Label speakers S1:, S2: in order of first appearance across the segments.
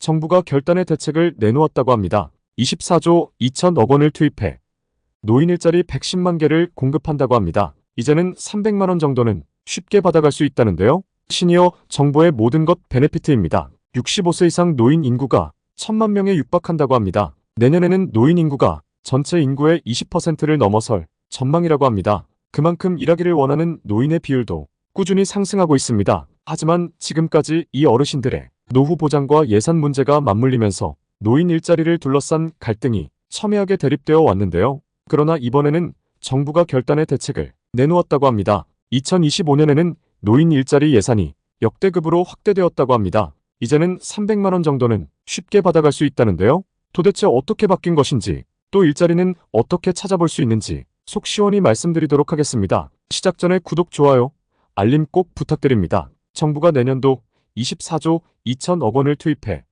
S1: 정부가 결단의 대책을 내놓았다고 합니다. 24조 2천억 원을 투입해 노인 일자리 110만 개를 공급한다고 합니다. 이제는 300만 원 정도는 쉽게 받아갈 수 있다는데요. 시니어 정부의 모든 것 베네피트입니다. 65세 이상 노인 인구가 1,000만 명에 육박한다고 합니다. 내년에는 노인 인구가 전체 인구의 20%를 넘어설 전망이라고 합니다. 그만큼 일하기를 원하는 노인의 비율도 꾸준히 상승하고 있습니다. 하지만 지금까지 이 어르신들의 노후 보장과 예산 문제가 맞물리면서 노인 일자리를 둘러싼 갈등이 첨예하게 대립되어 왔는데요. 그러나 이번에는 정부가 결단의 대책을 내놓았다고 합니다. 2025년에는 노인 일자리 예산이 역대급으로 확대되었다고 합니다. 이제는 300만 원 정도는 쉽게 받아갈 수 있다는데요. 도대체 어떻게 바뀐 것인지, 또 일자리는 어떻게 찾아볼 수 있는지 속 시원히 말씀드리도록 하겠습니다. 시작 전에 구독, 좋아요, 알림 꼭 부탁드립니다. 정부가 내년도 24조 2천억 원을 투입해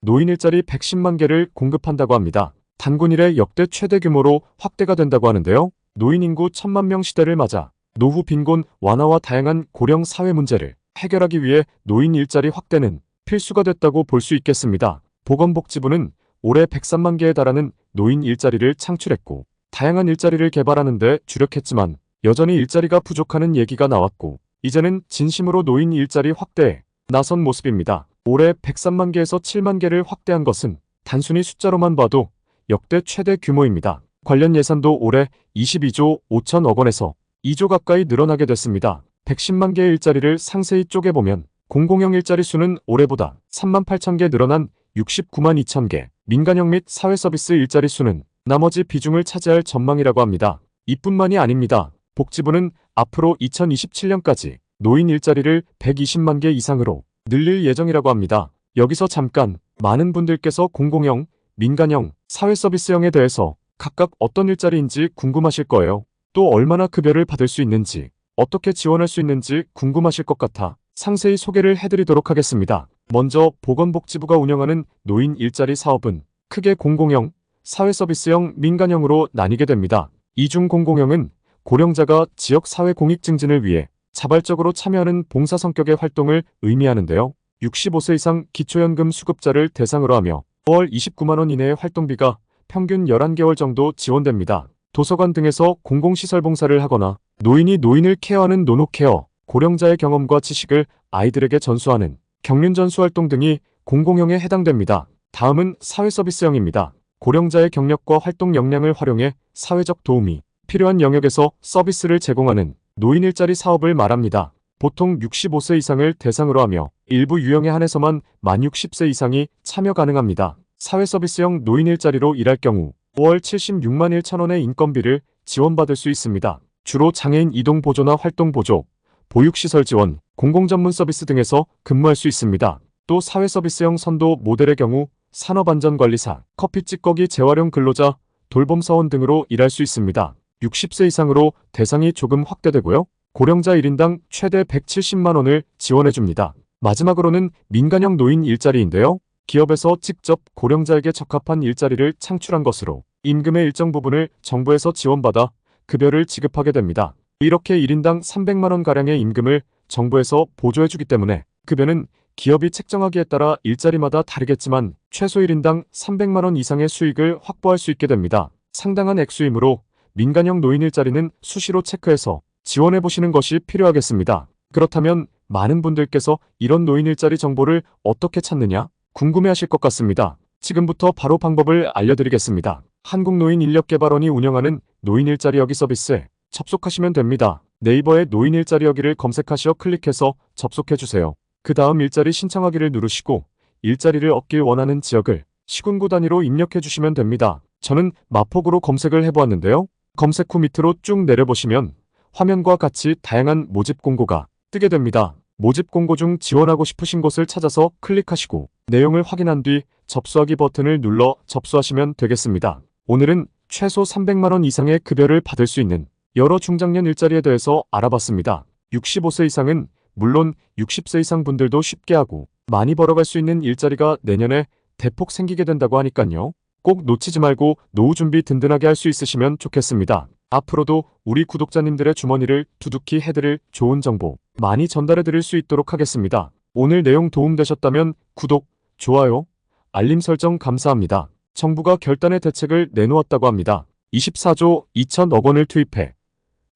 S1: 노인 일자리 110만 개를 공급한다고 합니다. 단군 이래 역대 최대 규모로 확대가 된다고 하는데요. 노인 인구 1,000만 명 시대를 맞아 노후 빈곤 완화와 다양한 고령 사회 문제를 해결하기 위해 노인 일자리 확대는 필수가 됐다고 볼 수 있겠습니다. 보건복지부는 올해 103만 개에 달하는 노인 일자리를 창출했고 다양한 일자리를 개발하는 데 주력했지만 여전히 일자리가 부족하는 얘기가 나왔고 이제는 진심으로 노인 일자리 확대에 나선 모습입니다. 올해 103만 개에서 7만 개를 확대한 것은 단순히 숫자로만 봐도 역대 최대 규모입니다. 관련 예산도 올해 22조 5천억 원에서 2조 가까이 늘어나게 됐습니다. 110만 개의 일자리를 상세히 쪼개보면 공공형 일자리 수는 올해보다 3만 8천 개 늘어난 69만 2천 개, 민간형 및 사회서비스 일자리 수는 나머지 비중을 차지할 전망이라고 합니다. 이뿐만이 아닙니다. 복지부는 앞으로 2027년까지 노인 일자리를 120만 개 이상으로 늘릴 예정이라고 합니다. 여기서 잠깐, 많은 분들께서 공공형, 민간형, 사회서비스형에 대해서 각각 어떤 일자리인지 궁금하실 거예요. 또 얼마나 급여를 받을 수 있는지, 어떻게 지원할 수 있는지 궁금하실 것 같아 상세히 소개를 해드리도록 하겠습니다. 먼저 보건복지부가 운영하는 노인 일자리 사업은 크게 공공형, 사회서비스형, 민간형으로 나뉘게 됩니다. 이중 공공형은 고령자가 지역 사회 공익 증진을 위해 자발적으로 참여하는 봉사 성격의 활동을 의미하는데요. 65세 이상 기초연금 수급자를 대상으로 하며 월 29만 원 이내의 활동비가 평균 11개월 정도 지원됩니다. 도서관 등에서 공공시설 봉사를 하거나 노인이 노인을 케어하는 노노케어, 고령자의 경험과 지식을 아이들에게 전수하는 경륜전수 활동 등이 공공형에 해당됩니다. 다음은 사회서비스형입니다. 고령자의 경력과 활동 역량을 활용해 사회적 도움이 필요한 영역에서 서비스를 제공하는 노인 일자리 사업을 말합니다. 보통 65세 이상을 대상으로 하며 일부 유형에 한해서만 만 60세 이상이 참여 가능합니다. 사회서비스형 노인 일자리로 일할 경우 월 76만 1천 원의 인건비를 지원받을 수 있습니다. 주로 장애인 이동 보조나 활동 보조, 보육시설 지원, 공공전문 서비스 등에서 근무할 수 있습니다. 또 사회서비스형 선도 모델의 경우 산업안전관리사, 커피 찌꺼기 재활용 근로자, 돌봄사원 등으로 일할 수 있습니다. 60세 이상으로 대상이 조금 확대되고요. 고령자 1인당 최대 170만 원을 지원해줍니다. 마지막으로는 민간형 노인 일자리인데요. 기업에서 직접 고령자에게 적합한 일자리를 창출한 것으로 임금의 일정 부분을 정부에서 지원받아 급여를 지급하게 됩니다. 이렇게 1인당 300만 원가량의 임금을 정부에서 보조해주기 때문에 급여는 기업이 책정하기에 따라 일자리마다 다르겠지만 최소 1인당 300만 원 이상의 수익을 확보할 수 있게 됩니다. 상당한 액수이므로 민간형 노인 일자리는 수시로 체크해서 지원해보시는 것이 필요하겠습니다. 그렇다면 많은 분들께서 이런 노인 일자리 정보를 어떻게 찾느냐 궁금해하실 것 같습니다. 지금부터 바로 방법을 알려드리겠습니다. 한국노인인력개발원이 운영하는 노인 일자리 여기 서비스에 접속하시면 됩니다. 네이버에 노인 일자리 여기를 검색하시어 클릭해서 접속해주세요. 그 다음 일자리 신청하기를 누르시고 일자리를 얻길 원하는 지역을 시군구 단위로 입력해주시면 됩니다. 저는 마포구로 검색을 해보았는데요. 검색 후 밑으로 쭉 내려보시면 화면과 같이 다양한 모집 공고가 뜨게 됩니다. 모집 공고 중 지원하고 싶으신 곳을 찾아서 클릭하시고 내용을 확인한 뒤 접수하기 버튼을 눌러 접수하시면 되겠습니다. 오늘은 최소 300만 원 이상의 급여를 받을 수 있는 여러 중장년 일자리에 대해서 알아봤습니다. 65세 이상은 물론 60세 이상 분들도 쉽게 하고 많이 벌어갈 수 있는 일자리가 내년에 대폭 생기게 된다고 하니깐요. 꼭 놓치지 말고 노후 준비 든든하게 할 수 있으시면 좋겠습니다. 앞으로도 우리 구독자님들의 주머니를 두둑히 해드릴 좋은 정보 많이 전달해 드릴 수 있도록 하겠습니다. 오늘 내용 도움되셨다면 구독, 좋아요, 알림 설정 감사합니다. 정부가 결단의 대책을 내놓았다고 합니다. 24조 2천억 원을 투입해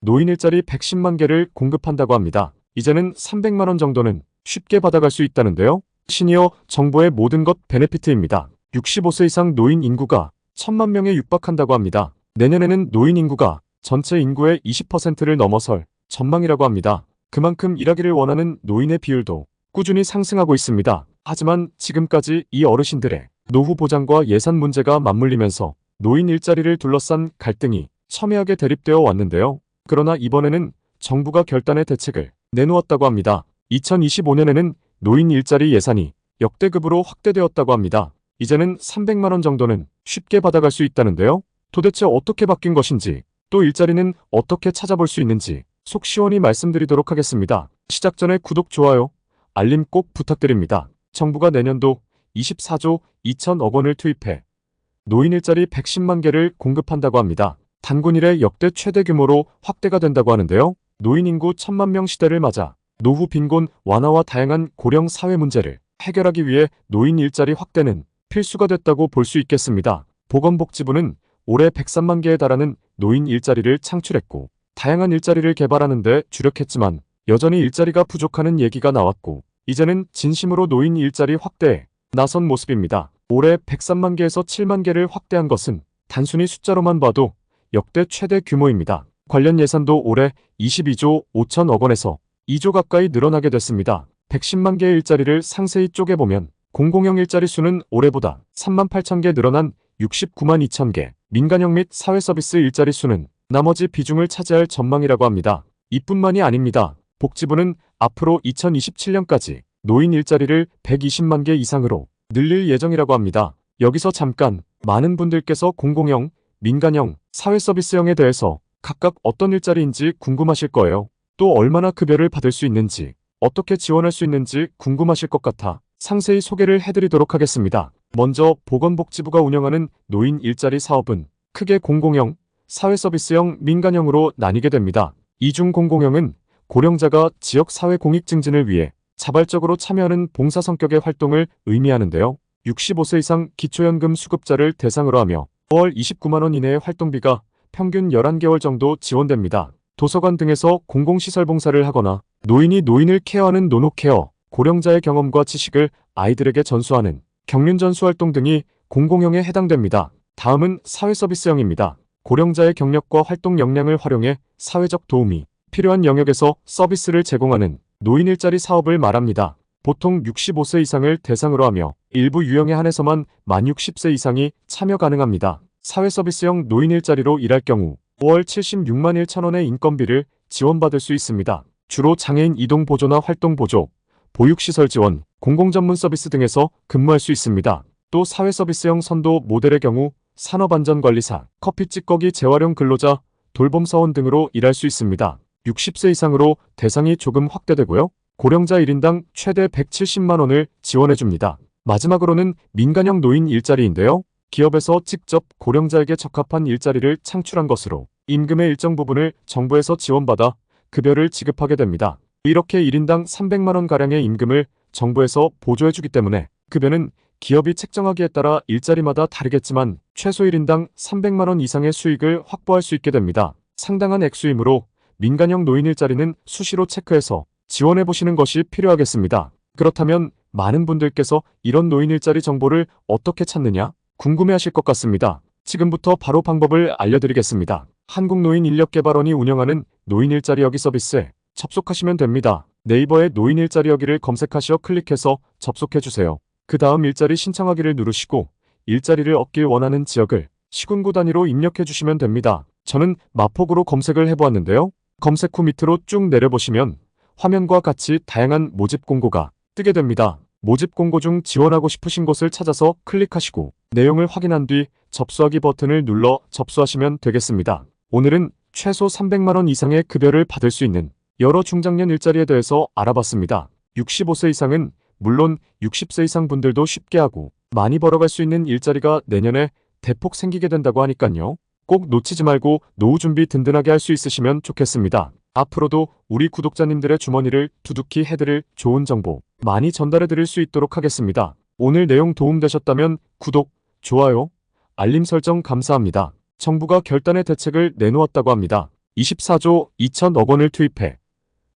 S1: 노인 일자리 110만 개를 공급한다고 합니다. 이제는 300만 원 정도는 쉽게 받아갈 수 있다는데요. 시니어 정부의 모든 것 베네피트입니다. 65세 이상 노인 인구가 1,000만 명에 육박한다고 합니다. 내년에는 노인 인구가 전체 인구의 20%를 넘어설 전망이라고 합니다. 그만큼 일하기를 원하는 노인의 비율도 꾸준히 상승하고 있습니다. 하지만 지금까지 이 어르신들의 노후 보장과 예산 문제가 맞물리면서 노인 일자리를 둘러싼 갈등이 첨예하게 대립되어 왔는데요. 그러나 이번에는 정부가 결단의 대책을 내놓았다고 합니다. 2025년에는 노인 일자리 예산이 역대급으로 확대되었다고 합니다. 이제는 300만 원 정도는 쉽게 받아갈 수 있다는데요. 도대체 어떻게 바뀐 것인지, 또 일자리는 어떻게 찾아볼 수 있는지 속 시원히 말씀드리도록 하겠습니다. 시작 전에 구독, 좋아요, 알림 꼭 부탁드립니다. 정부가 내년도 24조 2천억 원을 투입해 노인 일자리 110만 개를 공급한다고 합니다. 단군 이래 역대 최대 규모로 확대가 된다고 하는데요. 노인 인구 1,000만 명 시대를 맞아 노후 빈곤 완화와 다양한 고령 사회 문제를 해결하기 위해 노인 일자리 확대는 필수가 됐다고 볼 수 있겠습니다. 보건복지부는 올해 103만 개에 달하는 노인 일자리를 창출했고 다양한 일자리를 개발하는 데 주력했지만 여전히 일자리가 부족하는 얘기가 나왔고 이제는 진심으로 노인 일자리 확대에 나선 모습입니다. 올해 103만 개에서 7만 개를 확대한 것은 단순히 숫자로만 봐도 역대 최대 규모입니다. 관련 예산도 올해 22조 5천억 원에서 2조 가까이 늘어나게 됐습니다. 110만 개의 일자리를 상세히 쪼개보면 공공형 일자리 수는 올해보다 3만 8천 개 늘어난 69만 2천 개, 민간형 및 사회서비스 일자리 수는 나머지 비중을 차지할 전망이라고 합니다. 이뿐만이 아닙니다. 복지부는 앞으로 2027년까지 노인 일자리를 120만 개 이상으로 늘릴 예정이라고 합니다. 여기서 잠깐, 많은 분들께서 공공형, 민간형, 사회서비스형에 대해서 각각 어떤 일자리인지 궁금하실 거예요. 또 얼마나 급여를 받을 수 있는지, 어떻게 지원할 수 있는지 궁금하실 것 같아 상세히 소개를 해드리도록 하겠습니다. 먼저 보건복지부가 운영하는 노인 일자리 사업은 크게 공공형, 사회서비스형, 민간형으로 나뉘게 됩니다. 이중 공공형은 고령자가 지역 사회 공익 증진을 위해 자발적으로 참여하는 봉사 성격의 활동을 의미하는데요. 65세 이상 기초연금 수급자를 대상으로 하며 월 29만 원 이내의 활동비가 평균 11개월 정도 지원됩니다. 도서관 등에서 공공시설 봉사를 하거나 노인이 노인을 케어하는 노노케어, 고령자의 경험과 지식을 아이들에게 전수하는 경륜전수 활동 등이 공공형에 해당됩니다. 다음은 사회서비스형입니다. 고령자의 경력과 활동 역량을 활용해 사회적 도움이 필요한 영역에서 서비스를 제공하는 노인 일자리 사업을 말합니다. 보통 65세 이상을 대상으로 하며 일부 유형에 한해서만 만 60세 이상이 참여 가능합니다. 사회서비스형 노인 일자리로 일할 경우 월 76만 1천 원의 인건비를 지원받을 수 있습니다. 주로 장애인 이동 보조나 활동 보조, 보육시설 지원, 공공전문 서비스 등에서 근무할 수 있습니다. 또 사회서비스형 선도 모델의 경우 산업안전관리사, 커피 찌꺼기 재활용 근로자, 돌봄사원 등으로 일할 수 있습니다. 60세 이상으로 대상이 조금 확대되고요. 고령자 1인당 최대 170만 원을 지원해줍니다. 마지막으로는 민간형 노인 일자리인데요. 기업에서 직접 고령자에게 적합한 일자리를 창출한 것으로 임금의 일정 부분을 정부에서 지원받아 급여를 지급하게 됩니다. 이렇게 1인당 300만 원가량의 임금을 정부에서 보조해주기 때문에 급여는 기업이 책정하기에 따라 일자리마다 다르겠지만 최소 1인당 300만 원 이상의 수익을 확보할 수 있게 됩니다. 상당한 액수이므로 민간형 노인 일자리는 수시로 체크해서 지원해보시는 것이 필요하겠습니다. 그렇다면 많은 분들께서 이런 노인 일자리 정보를 어떻게 찾느냐 궁금해하실 것 같습니다. 지금부터 바로 방법을 알려드리겠습니다. 한국노인인력개발원이 운영하는 노인 일자리 여기 서비스에 접속하시면 됩니다. 네이버에 노인 일자리 여기를 검색하시어 클릭해서 접속해주세요. 그 다음 일자리 신청하기를 누르시고 일자리를 얻길 원하는 지역을 시군구 단위로 입력해주시면 됩니다. 저는 마포구로 검색을 해보았는데요. 검색 후 밑으로 쭉 내려보시면 화면과 같이 다양한 모집 공고가 뜨게 됩니다. 모집 공고 중 지원하고 싶으신 곳을 찾아서 클릭하시고 내용을 확인한 뒤 접수하기 버튼을 눌러 접수하시면 되겠습니다. 오늘은 최소 300만 원 이상의 급여를 받을 수 있는 여러 중장년 일자리에 대해서 알아봤습니다. 65세 이상은 물론 60세 이상 분들도 쉽게 하고 많이 벌어갈 수 있는 일자리가 내년에 대폭 생기게 된다고 하니깐요. 꼭 놓치지 말고 노후 준비 든든하게 할 수 있으시면 좋겠습니다. 앞으로도 우리 구독자님들의 주머니를 두둑히 해드릴 좋은 정보 많이 전달해 드릴 수 있도록 하겠습니다. 오늘 내용 도움되셨다면 구독, 좋아요, 알림 설정 감사합니다. 정부가 결단의 대책을 내놓았다고 합니다. 24조 2천억 원을 투입해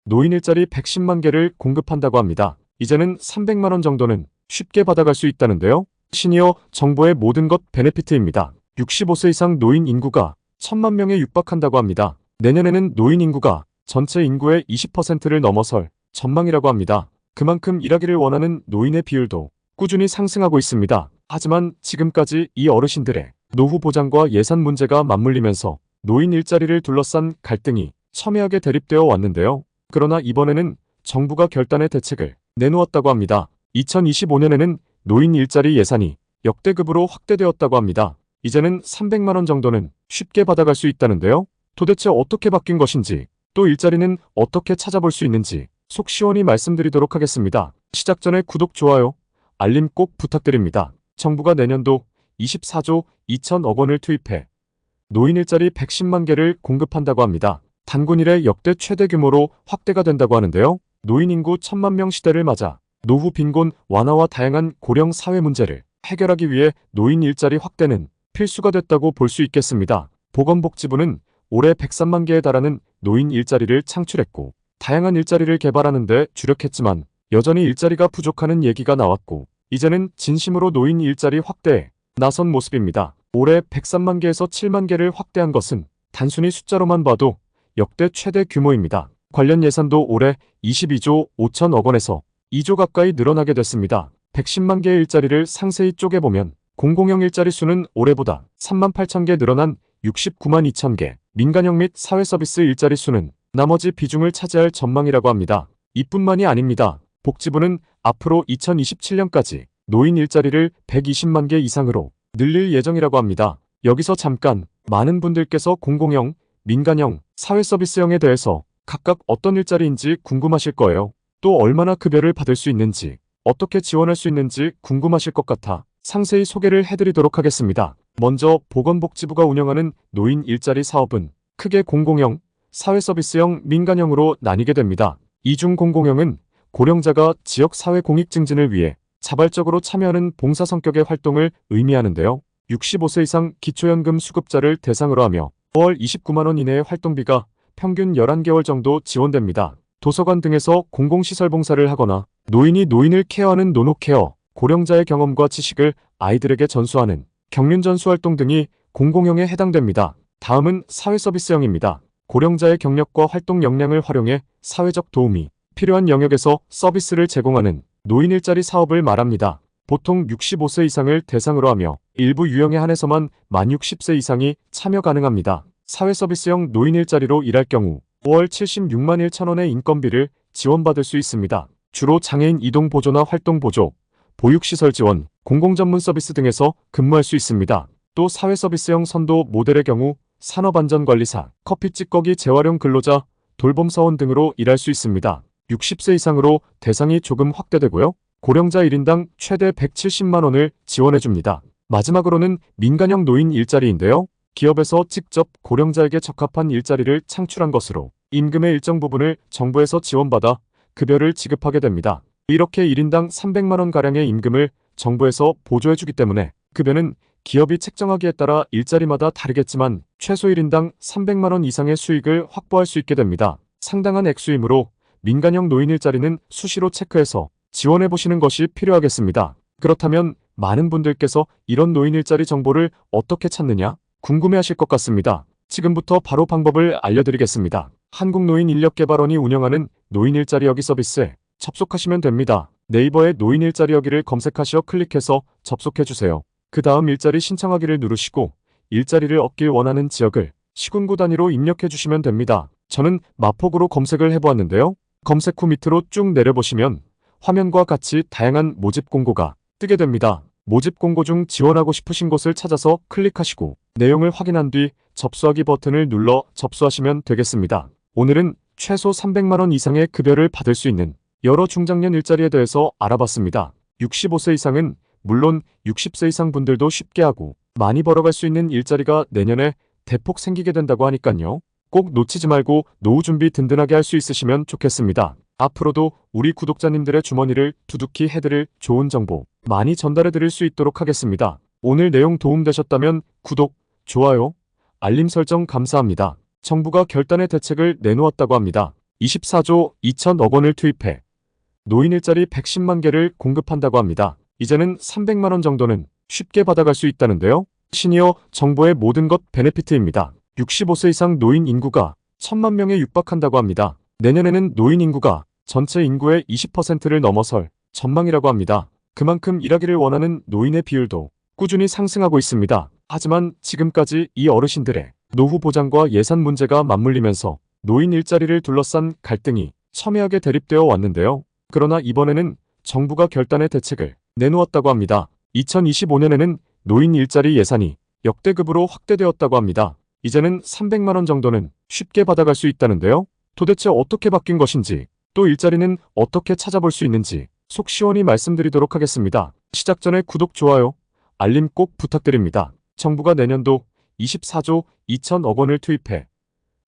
S1: 노인 일자리 110만 개를 공급한다고 합니다. 이제는 300만 원 정도는 쉽게 받아갈 수 있다는데요. 시니어 정부의 모든 것 베네피트입니다. 65세 이상 노인 인구가 1,000만 명에 육박한다고 합니다. 내년에는 노인 인구가 전체 인구의 20%를 넘어설 전망이라고 합니다. 그만큼 일하기를 원하는 노인의 비율도 꾸준히 상승하고 있습니다. 하지만 지금까지 이 어르신들의 노후 보장과 예산 문제가 맞물리면서 노인 일자리를 둘러싼 갈등이 첨예하게 대립되어 왔는데요. 그러나 이번에는 정부가 결단의 대책을 내놓았다고 합니다. 2025년에는 노인 일자리 예산이 역대급으로 확대되었다고 합니다. 이제는 300만 원 정도는 쉽게 받아갈 수 있다는데요. 도대체 어떻게 바뀐 것인지, 또 일자리는 어떻게 찾아볼 수 있는지 속 시원히 말씀드리도록 하겠습니다. 시작 전에 구독, 좋아요, 알림 꼭 부탁드립니다. 정부가 내년도 24조 2천억 원을 투입해 노인 일자리 110만 개를 공급한다고 합니다. 단군 이래 역대 최대 규모로 확대가 된다고 하는데요. 노인 인구 1,000만 명 시대를 맞아 노후 빈곤 완화와 다양한 고령 사회 문제를 해결하기 위해 노인 일자리 확대는 필수가 됐다고 볼 수 있겠습니다. 보건복지부는 올해 103만 개에 달하는 노인 일자리를 창출했고 다양한 일자리를 개발하는 데 주력했지만 여전히 일자리가 부족하는 얘기가 나왔고 이제는 진심으로 노인 일자리 확대에 나선 모습입니다. 올해 103만 개에서 7만 개를 확대한 것은 단순히 숫자로만 봐도 역대 최대 규모입니다. 관련 예산도 올해 22조 5천억 원에서 2조 가까이 늘어나게 됐습니다. 110만 개의 일자리를 상세히 쪼개보면 공공형 일자리 수는 올해보다 3만 8천 개 늘어난 69만 2천 개, 민간형 및 사회서비스 일자리 수는 나머지 비중을 차지할 전망이라고 합니다. 이뿐만이 아닙니다. 복지부는 앞으로 2027년까지 노인 일자리를 120만 개 이상으로 늘릴 예정이라고 합니다. 여기서 잠깐 많은 분들께서 공공형, 민간형, 사회서비스형에 대해서 각각 어떤 일자리인지 궁금하실 거예요. 또 얼마나 급여를 받을 수 있는지, 어떻게 지원할 수 있는지 궁금하실 것 같아 상세히 소개를 해드리도록 하겠습니다. 먼저 보건복지부가 운영하는 노인 일자리 사업은 크게 공공형, 사회서비스형, 민간형으로 나뉘게 됩니다. 이중 공공형은 고령자가 지역 사회 공익 증진을 위해 자발적으로 참여하는 봉사 성격의 활동을 의미하는데요. 65세 이상 기초연금 수급자를 대상으로 하며 월 29만 원 이내의 활동비가 평균 11개월 정도 지원됩니다. 도서관 등에서 공공시설 봉사를 하거나 노인이 노인을 케어하는 노노케어, 고령자의 경험과 지식을 아이들에게 전수하는 경륜전수 활동 등이 공공형에 해당됩니다. 다음은 사회서비스형입니다. 고령자의 경력과 활동 역량을 활용해 사회적 도움이 필요한 영역에서 서비스를 제공하는 노인 일자리 사업을 말합니다. 보통 65세 이상을 대상으로 하며 일부 유형에 한해서만 만 60세 이상이 참여 가능합니다. 사회서비스형 노인 일자리로 일할 경우 월 76만 1천 원의 인건비를 지원받을 수 있습니다. 주로 장애인 이동 보조나 활동 보조, 보육시설 지원, 공공전문 서비스 등에서 근무할 수 있습니다. 또 사회서비스형 선도 모델의 경우 산업안전관리사, 커피 찌꺼기 재활용 근로자, 돌봄사원 등으로 일할 수 있습니다. 60세 이상으로 대상이 조금 확대되고요. 고령자 1인당 최대 170만 원을 지원해줍니다. 마지막으로는 민간형 노인 일자리인데요. 기업에서 직접 고령자에게 적합한 일자리를 창출한 것으로 임금의 일정 부분을 정부에서 지원받아 급여를 지급하게 됩니다. 이렇게 1인당 300만 원가량의 임금을 정부에서 보조해주기 때문에 급여는 기업이 책정하기에 따라 일자리마다 다르겠지만 최소 1인당 300만 원 이상의 수익을 확보할 수 있게 됩니다. 상당한 액수이므로 민간형 노인 일자리는 수시로 체크해서 지원해보시는 것이 필요하겠습니다. 그렇다면 많은 분들께서 이런 노인 일자리 정보를 어떻게 찾느냐 궁금해하실 것 같습니다. 지금부터 바로 방법을 알려드리겠습니다. 한국노인인력개발원이 운영하는 노인 일자리 여기 서비스에 접속하시면 됩니다. 네이버에 노인 일자리 여기를 검색하시어 클릭해서 접속해주세요. 그 다음 일자리 신청하기를 누르시고 일자리를 얻길 원하는 지역을 시군구 단위로 입력해주시면 됩니다. 저는 마포구로 검색을 해보았는데요. 검색 후 밑으로 쭉 내려보시면 화면과 같이 다양한 모집 공고가 뜨게 됩니다. 모집 공고 중 지원하고 싶으신 곳을 찾아서 클릭하시고 내용을 확인한 뒤 접수하기 버튼을 눌러 접수하시면 되겠습니다. 오늘은 최소 300만 원 이상의 급여를 받을 수 있는 여러 중장년 일자리에 대해서 알아봤습니다. 65세 이상은 물론 60세 이상 분들도 쉽게 하고 많이 벌어갈 수 있는 일자리가 내년에 대폭 생기게 된다고 하니깐요. 꼭 놓치지 말고 노후 준비 든든하게 할 수 있으시면 좋겠습니다. 앞으로도 우리 구독자님들의 주머니를 두둑히 해드릴 좋은 정보 많이 전달해드릴 수 있도록 하겠습니다. 오늘 내용 도움되셨다면 구독, 좋아요, 알림 설정 감사합니다. 정부가 결단의 대책을 내놓았다고 합니다. 24조 2천억 원을 투입해 노인 일자리 110만 개를 공급한다고 합니다. 이제는 300만 원 정도는 쉽게 받아갈 수 있다는데요. 시니어 정보의 모든 것 베네피트입니다. 65세 이상 노인 인구가 1,000만 명에 육박한다고 합니다. 내년에는 노인 인구가 전체 인구의 20%를 넘어설 전망이라고 합니다. 그만큼 일하기를 원하는 노인의 비율도 꾸준히 상승하고 있습니다. 하지만 지금까지 이 어르신들의 노후 보장과 예산 문제가 맞물리면서 노인 일자리를 둘러싼 갈등이 첨예하게 대립되어 왔는데요. 그러나 이번에는 정부가 결단의 대책을 내놓았다고 합니다. 2025년에는 노인 일자리 예산이 역대급으로 확대되었다고 합니다. 이제는 300만 원 정도는 쉽게 받아갈 수 있다는데요. 도대체 어떻게 바뀐 것인지, 또 일자리는 어떻게 찾아볼 수 있는지 속 시원히 말씀드리도록 하겠습니다. 시작 전에 구독, 좋아요, 알림 꼭 부탁드립니다. 정부가 내년도 24조 2천억 원을 투입해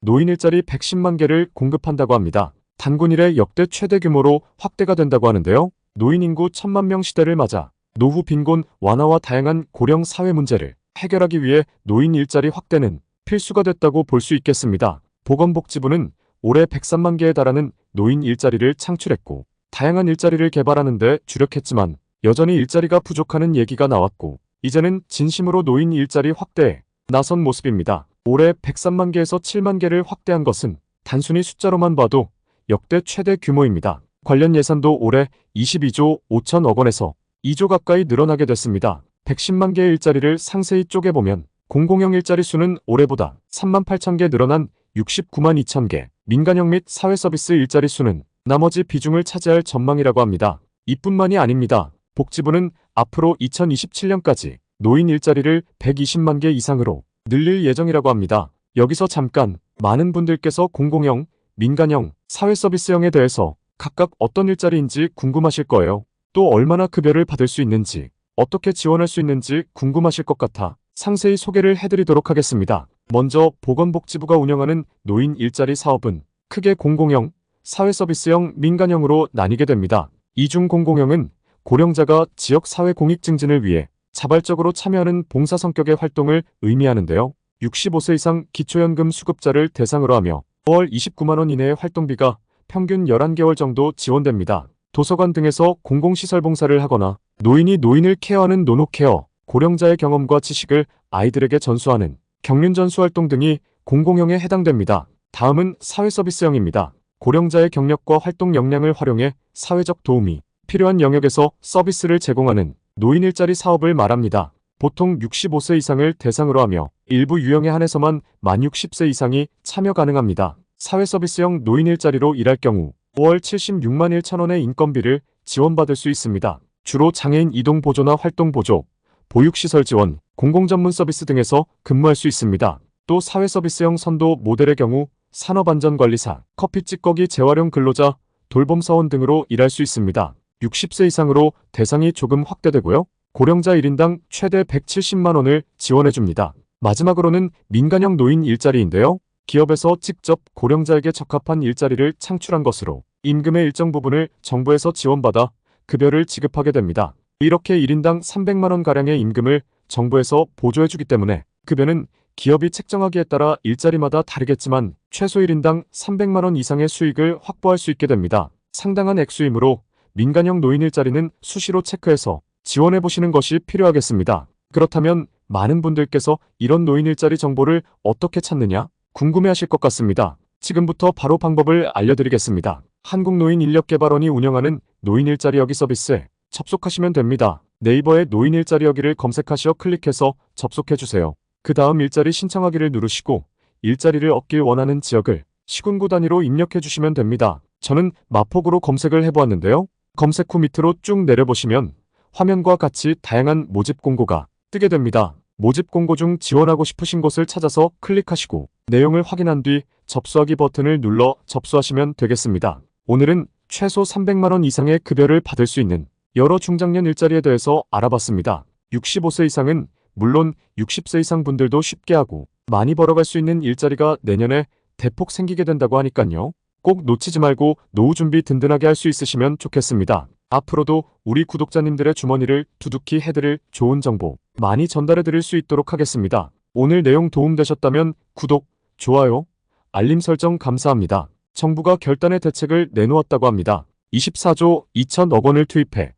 S1: 노인 일자리 110만 개를 공급한다고 합니다. 단군 이래 역대 최대 규모로 확대가 된다고 하는데요. 노인 인구 1,000만 명 시대를 맞아 노후 빈곤 완화와 다양한 고령 사회 문제를 해결하기 위해 노인 일자리 확대는 필수가 됐다고 볼 수 있겠습니다. 보건복지부는 올해 103만 개에 달하는 노인 일자리를 창출했고 다양한 일자리를 개발하는 데 주력했지만 여전히 일자리가 부족하는 얘기가 나왔고 이제는 진심으로 노인 일자리 확대에 나선 모습입니다. 올해 103만 개에서 7만 개를 확대한 것은 단순히 숫자로만 봐도 역대 최대 규모입니다. 관련 예산도 올해 22조 5천억 원에서 2조 가까이 늘어나게 됐습니다. 110만 개의 일자리를 상세히 쪼개보면 공공형 일자리 수는 올해보다 3만 8천 개 늘어난 69만 2천 개, 민간형 및 사회서비스 일자리 수는 나머지 비중을 차지할 전망이라고 합니다. 이뿐만이 아닙니다. 복지부는 앞으로 2027년까지 노인 일자리를 120만 개 이상으로 늘릴 예정이라고 합니다. 여기서 잠깐 많은 분들께서 공공형, 민간형, 사회서비스형에 대해서 각각 어떤 일자리인지 궁금하실 거예요. 또 얼마나 급여를 받을 수 있는지, 어떻게 지원할 수 있는지 궁금하실 것 같아 상세히 소개를 해드리도록 하겠습니다. 먼저 보건복지부가 운영하는 노인 일자리 사업은 크게 공공형, 사회서비스형, 민간형으로 나뉘게 됩니다. 이중 공공형은 고령자가 지역 사회 공익 증진을 위해 자발적으로 참여하는 봉사 성격의 활동을 의미하는데요. 65세 이상 기초연금 수급자를 대상으로 하며 월 29만 원 이내의 활동비가 평균 11개월 정도 지원됩니다. 도서관 등에서 공공시설 봉사를 하거나 노인이 노인을 케어하는 노노케어, 고령자의 경험과 지식을 아이들에게 전수하는 경륜전수 활동 등이 공공형에 해당됩니다. 다음은 사회서비스형입니다. 고령자의 경력과 활동 역량을 활용해 사회적 도움이 필요한 영역에서 서비스를 제공하는 노인 일자리 사업을 말합니다. 보통 65세 이상을 대상으로 하며 일부 유형에 한해서만 만 60세 이상이 참여 가능합니다. 사회서비스형 노인 일자리로 일할 경우 월 76만 1천 원의 인건비를 지원받을 수 있습니다. 주로 장애인 이동 보조나 활동 보조, 보육시설 지원, 공공전문 서비스 등에서 근무할 수 있습니다. 또 사회서비스형 선도 모델의 경우 산업안전관리사, 커피 찌꺼기 재활용 근로자, 돌봄사원 등으로 일할 수 있습니다. 60세 이상으로 대상이 조금 확대되고요. 고령자 1인당 최대 170만 원을 지원해줍니다. 마지막으로는 민간형 노인 일자리인데요. 기업에서 직접 고령자에게 적합한 일자리를 창출한 것으로 임금의 일정 부분을 정부에서 지원받아 급여를 지급하게 됩니다. 이렇게 1인당 300만 원가량의 임금을 정부에서 보조해주기 때문에 급여는 기업이 책정하기에 따라 일자리마다 다르겠지만 최소 1인당 300만 원 이상의 수익을 확보할 수 있게 됩니다. 상당한 액수이므로 민간형 노인 일자리는 수시로 체크해서 지원해보시는 것이 필요하겠습니다. 그렇다면 많은 분들께서 이런 노인 일자리 정보를 어떻게 찾느냐 궁금해하실 것 같습니다. 지금부터 바로 방법을 알려드리겠습니다. 한국노인인력개발원이 운영하는 노인 일자리 여기 서비스에 접속하시면 됩니다. 네이버에 노인 일자리 여기를 검색하시어 클릭해서 접속해주세요. 그 다음 일자리 신청하기를 누르시고 일자리를 얻길 원하는 지역을 시군구 단위로 입력해주시면 됩니다. 저는 마포구로 검색을 해보았는데요. 검색 후 밑으로 쭉 내려보시면 화면과 같이 다양한 모집 공고가 뜨게 됩니다. 모집 공고 중 지원하고 싶으신 곳을 찾아서 클릭하시고 내용을 확인한 뒤 접수하기 버튼을 눌러 접수하시면 되겠습니다. 오늘은 최소 300만 원 이상의 급여를 받을 수 있는 여러 중장년 일자리에 대해서 알아봤습니다. 65세 이상은 물론 60세 이상 분들도 쉽게 하고 많이 벌어갈 수 있는 일자리가 내년에 대폭 생기게 된다고 하니깐요. 꼭 놓치지 말고 노후 준비 든든하게 할 수 있으시면 좋겠습니다. 앞으로도 우리 구독자님들의 주머니를 두둑히 해드릴 좋은 정보 많이 전달해 드릴 수 있도록 하겠습니다. 오늘 내용 도움되셨다면 구독, 좋아요, 알림 설정 감사합니다. 정부가 결단의 대책을 내놓았다고 합니다. 24조 2천억 원을 투입해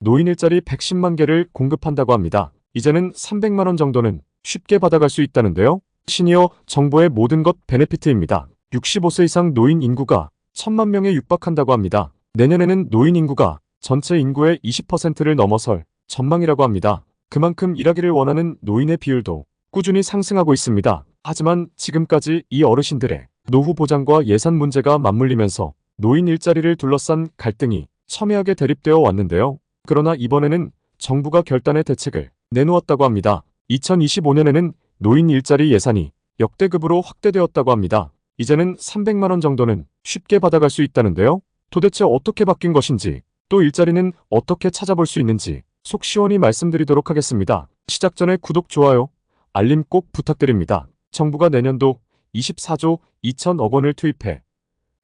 S1: 노인 일자리 110만 개를 공급한다고 합니다. 이제는 300만 원 정도는 쉽게 받아갈 수 있다는데요. 시니어 정부의 모든 것 베네피트입니다. 65세 이상 노인 인구가 1,000만 명에 육박한다고 합니다. 내년에는 노인 인구가 전체 인구의 20%를 넘어설 전망이라고 합니다. 그만큼 일하기를 원하는 노인의 비율도 꾸준히 상승하고 있습니다. 하지만 지금까지 이 어르신들의 노후 보장과 예산 문제가 맞물리면서 노인 일자리를 둘러싼 갈등이 첨예하게 대립되어 왔는데요. 그러나 이번에는 정부가 결단의 대책을 내놓았다고 합니다. 2025년에는 노인 일자리 예산이 역대급으로 확대되었다고 합니다. 이제는 300만 원 정도는 쉽게 받아갈 수 있다는데요. 도대체 어떻게 바뀐 것인지, 또 일자리는 어떻게 찾아볼 수 있는지 속 시원히 말씀드리도록 하겠습니다. 시작 전에 구독, 좋아요, 알림 꼭 부탁드립니다. 정부가 내년도 24조 2천억 원을 투입해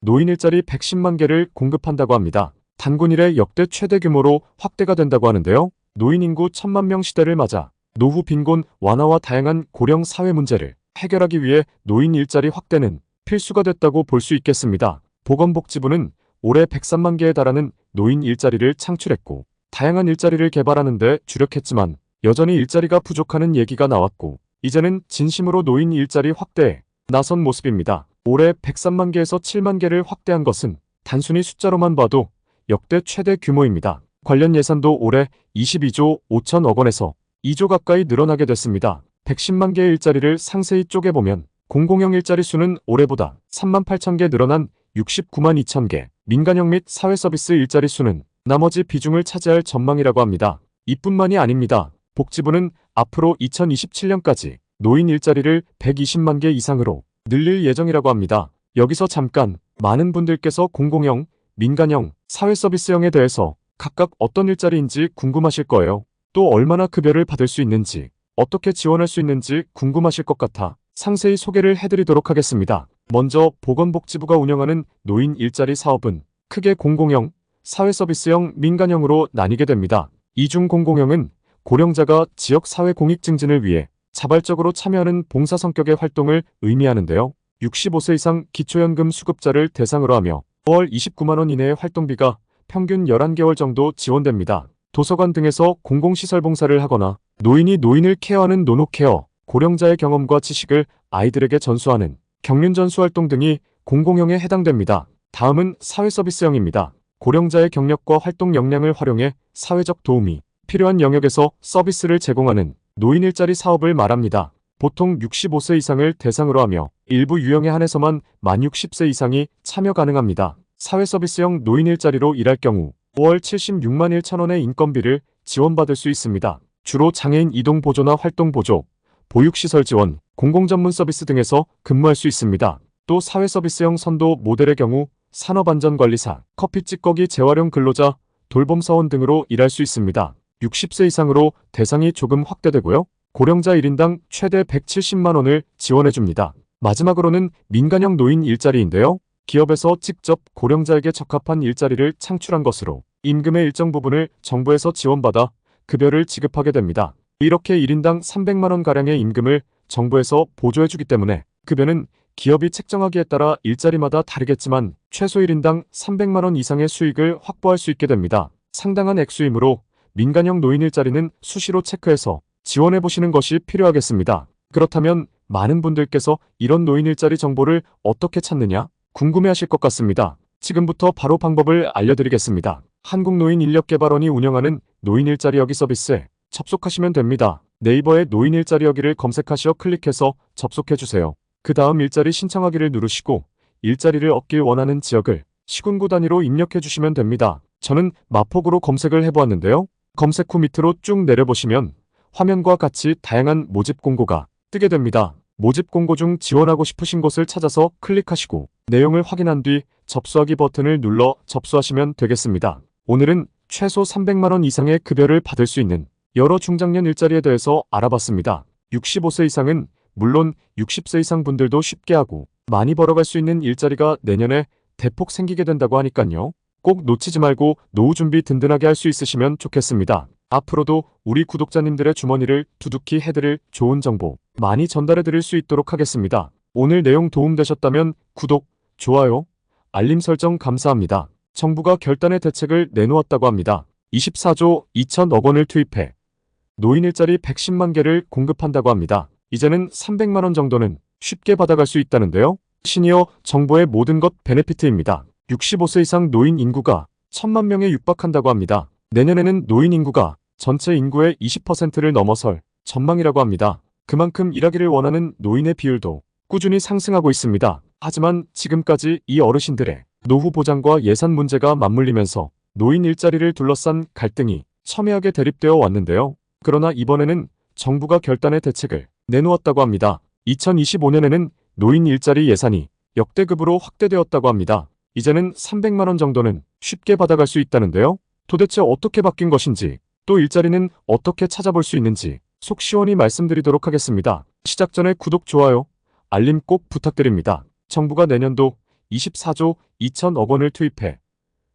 S1: 노인 일자리 110만 개를 공급한다고 합니다. 단군 이래 역대 최대 규모로 확대가 된다고 하는데요. 노인 인구 1,000만 명 시대를 맞아 노후 빈곤 완화와 다양한 고령 사회 문제를 해결하기 위해 노인 일자리 확대는 필수가 됐다고 볼 수 있겠습니다. 보건복지부는 올해 103만 개에 달하는 노인 일자리를 창출했고 다양한 일자리를 개발하는 데 주력했지만 여전히 일자리가 부족하는 얘기가 나왔고 이제는 진심으로 노인 일자리 확대에 나선 모습입니다. 올해 103만 개에서 7만 개를 확대한 것은 단순히 숫자로만 봐도 역대 최대 규모입니다. 관련 예산도 올해 22조 5천억 원에서 2조 가까이 늘어나게 됐습니다. 110만 개의 일자리를 상세히 쪼개보면 공공형 일자리 수는 올해보다 3만 8천 개 늘어난 69만 2천 개, 민간형 및 사회서비스 일자리 수는 나머지 비중을 차지할 전망이라고 합니다. 이뿐만이 아닙니다. 복지부는 앞으로 2027년까지 노인 일자리를 120만 개 이상으로 늘릴 예정이라고 합니다. 여기서 잠깐 많은 분들께서 공공형, 민간형, 사회서비스형에 대해서 각각 어떤 일자리인지 궁금하실 거예요. 또 얼마나 급여를 받을 수 있는지, 어떻게 지원할 수 있는지 궁금하실 것 같아 상세히 소개를 해드리도록 하겠습니다. 먼저 보건복지부가 운영하는 노인 일자리 사업은 크게 공공형, 사회서비스형, 민간형으로 나뉘게 됩니다. 이중 공공형은 고령자가 지역 사회 공익 증진을 위해 자발적으로 참여하는 봉사 성격의 활동을 의미하는데요. 65세 이상 기초연금 수급자를 대상으로 하며 월 29만 원 이내의 활동비가 평균 11개월 정도 지원됩니다. 도서관 등에서 공공시설 봉사를 하거나 노인이 노인을 케어하는 노노케어, 고령자의 경험과 지식을 아이들에게 전수하는 경륜전수 활동 등이 공공형에 해당됩니다. 다음은 사회서비스형입니다. 고령자의 경력과 활동 역량을 활용해 사회적 도움이 필요한 영역에서 서비스를 제공하는 노인 일자리 사업을 말합니다. 보통 65세 이상을 대상으로 하며 일부 유형에 한해서만 만 60세 이상이 참여 가능합니다. 사회서비스형 노인 일자리로 일할 경우 월 76만 1천 원의 인건비를 지원받을 수 있습니다. 주로 장애인 이동 보조나 활동 보조, 보육시설 지원, 공공전문 서비스 등에서 근무할 수 있습니다. 또 사회서비스형 선도 모델의 경우 산업안전관리사, 커피 찌꺼기 재활용 근로자, 돌봄사원 등으로 일할 수 있습니다. 60세 이상으로 대상이 조금 확대되고요. 고령자 1인당 최대 170만 원을 지원해줍니다. 마지막으로는 민간형 노인 일자리인데요. 기업에서 직접 고령자에게 적합한 일자리를 창출한 것으로 임금의 일정 부분을 정부에서 지원받아 급여를 지급하게 됩니다. 이렇게 1인당 300만 원가량의 임금을 정부에서 보조해주기 때문에 급여는 기업이 책정하기에 따라 일자리마다 다르겠지만 최소 1인당 300만 원 이상의 수익을 확보할 수 있게 됩니다. 상당한 액수이므로 민간형 노인 일자리는 수시로 체크해서 지원해보시는 것이 필요하겠습니다. 그렇다면 많은 분들께서 이런 노인 일자리 정보를 어떻게 찾느냐 궁금해하실 것 같습니다. 지금부터 바로 방법을 알려드리겠습니다. 한국노인인력개발원이 운영하는 노인 일자리 여기 서비스에 접속하시면 됩니다. 네이버에 노인 일자리 여기를 검색하시어 클릭해서 접속해주세요. 그 다음 일자리 신청하기를 누르시고 일자리를 얻길 원하는 지역을 시군구 단위로 입력해주시면 됩니다. 저는 마포구로 검색을 해보았는데요. 검색 후 밑으로 쭉 내려보시면 화면과 같이 다양한 모집 공고가 뜨게 됩니다. 모집 공고 중 지원하고 싶으신 곳을 찾아서 클릭하시고 내용을 확인한 뒤 접수하기 버튼을 눌러 접수하시면 되겠습니다. 오늘은 최소 300만 원 이상의 급여를 받을 수 있는 여러 중장년 일자리에 대해서 알아봤습니다. 65세 이상은 물론 60세 이상 분들도 쉽게 하고 많이 벌어갈 수 있는 일자리가 내년에 대폭 생기게 된다고 하니깐요. 꼭 놓치지 말고 노후 준비 든든하게 할 수 있으시면 좋겠습니다. 앞으로도 우리 구독자님들의 주머니를 두둑히 해드릴 좋은 정보 많이 전달해 드릴 수 있도록 하겠습니다. 오늘 내용 도움되셨다면 구독, 좋아요, 알림 설정 감사합니다. 정부가 결단의 대책을 내놓았다고 합니다. 24조 2천억 원을 투입해 노인 일자리 110만 개를 공급한다고 합니다. 이제는 300만 원 정도는 쉽게 받아갈 수 있다는데요. 시니어 정부의 모든 것 베네피트입니다. 65세 이상 노인 인구가 1,000만 명에 육박한다고 합니다. 내년에는 노인 인구가 전체 인구의 20%를 넘어설 전망이라고 합니다. 그만큼 일하기를 원하는 노인의 비율도 꾸준히 상승하고 있습니다. 하지만 지금까지 이 어르신들의 노후 보장과 예산 문제가 맞물리면서 노인 일자리를 둘러싼 갈등이 첨예하게 대립되어 왔는데요. 그러나 이번에는 정부가 결단의 대책을 내놓았다고 합니다. 2025년에는 노인 일자리 예산이 역대급으로 확대되었다고 합니다. 이제는 300만 원 정도는 쉽게 받아갈 수 있다는데요. 도대체 어떻게 바뀐 것인지, 또 일자리는 어떻게 찾아볼 수 있는지 속 시원히 말씀드리도록 하겠습니다. 시작 전에 구독, 좋아요, 알림 꼭 부탁드립니다. 정부가 내년도 24조 2천억 원을 투입해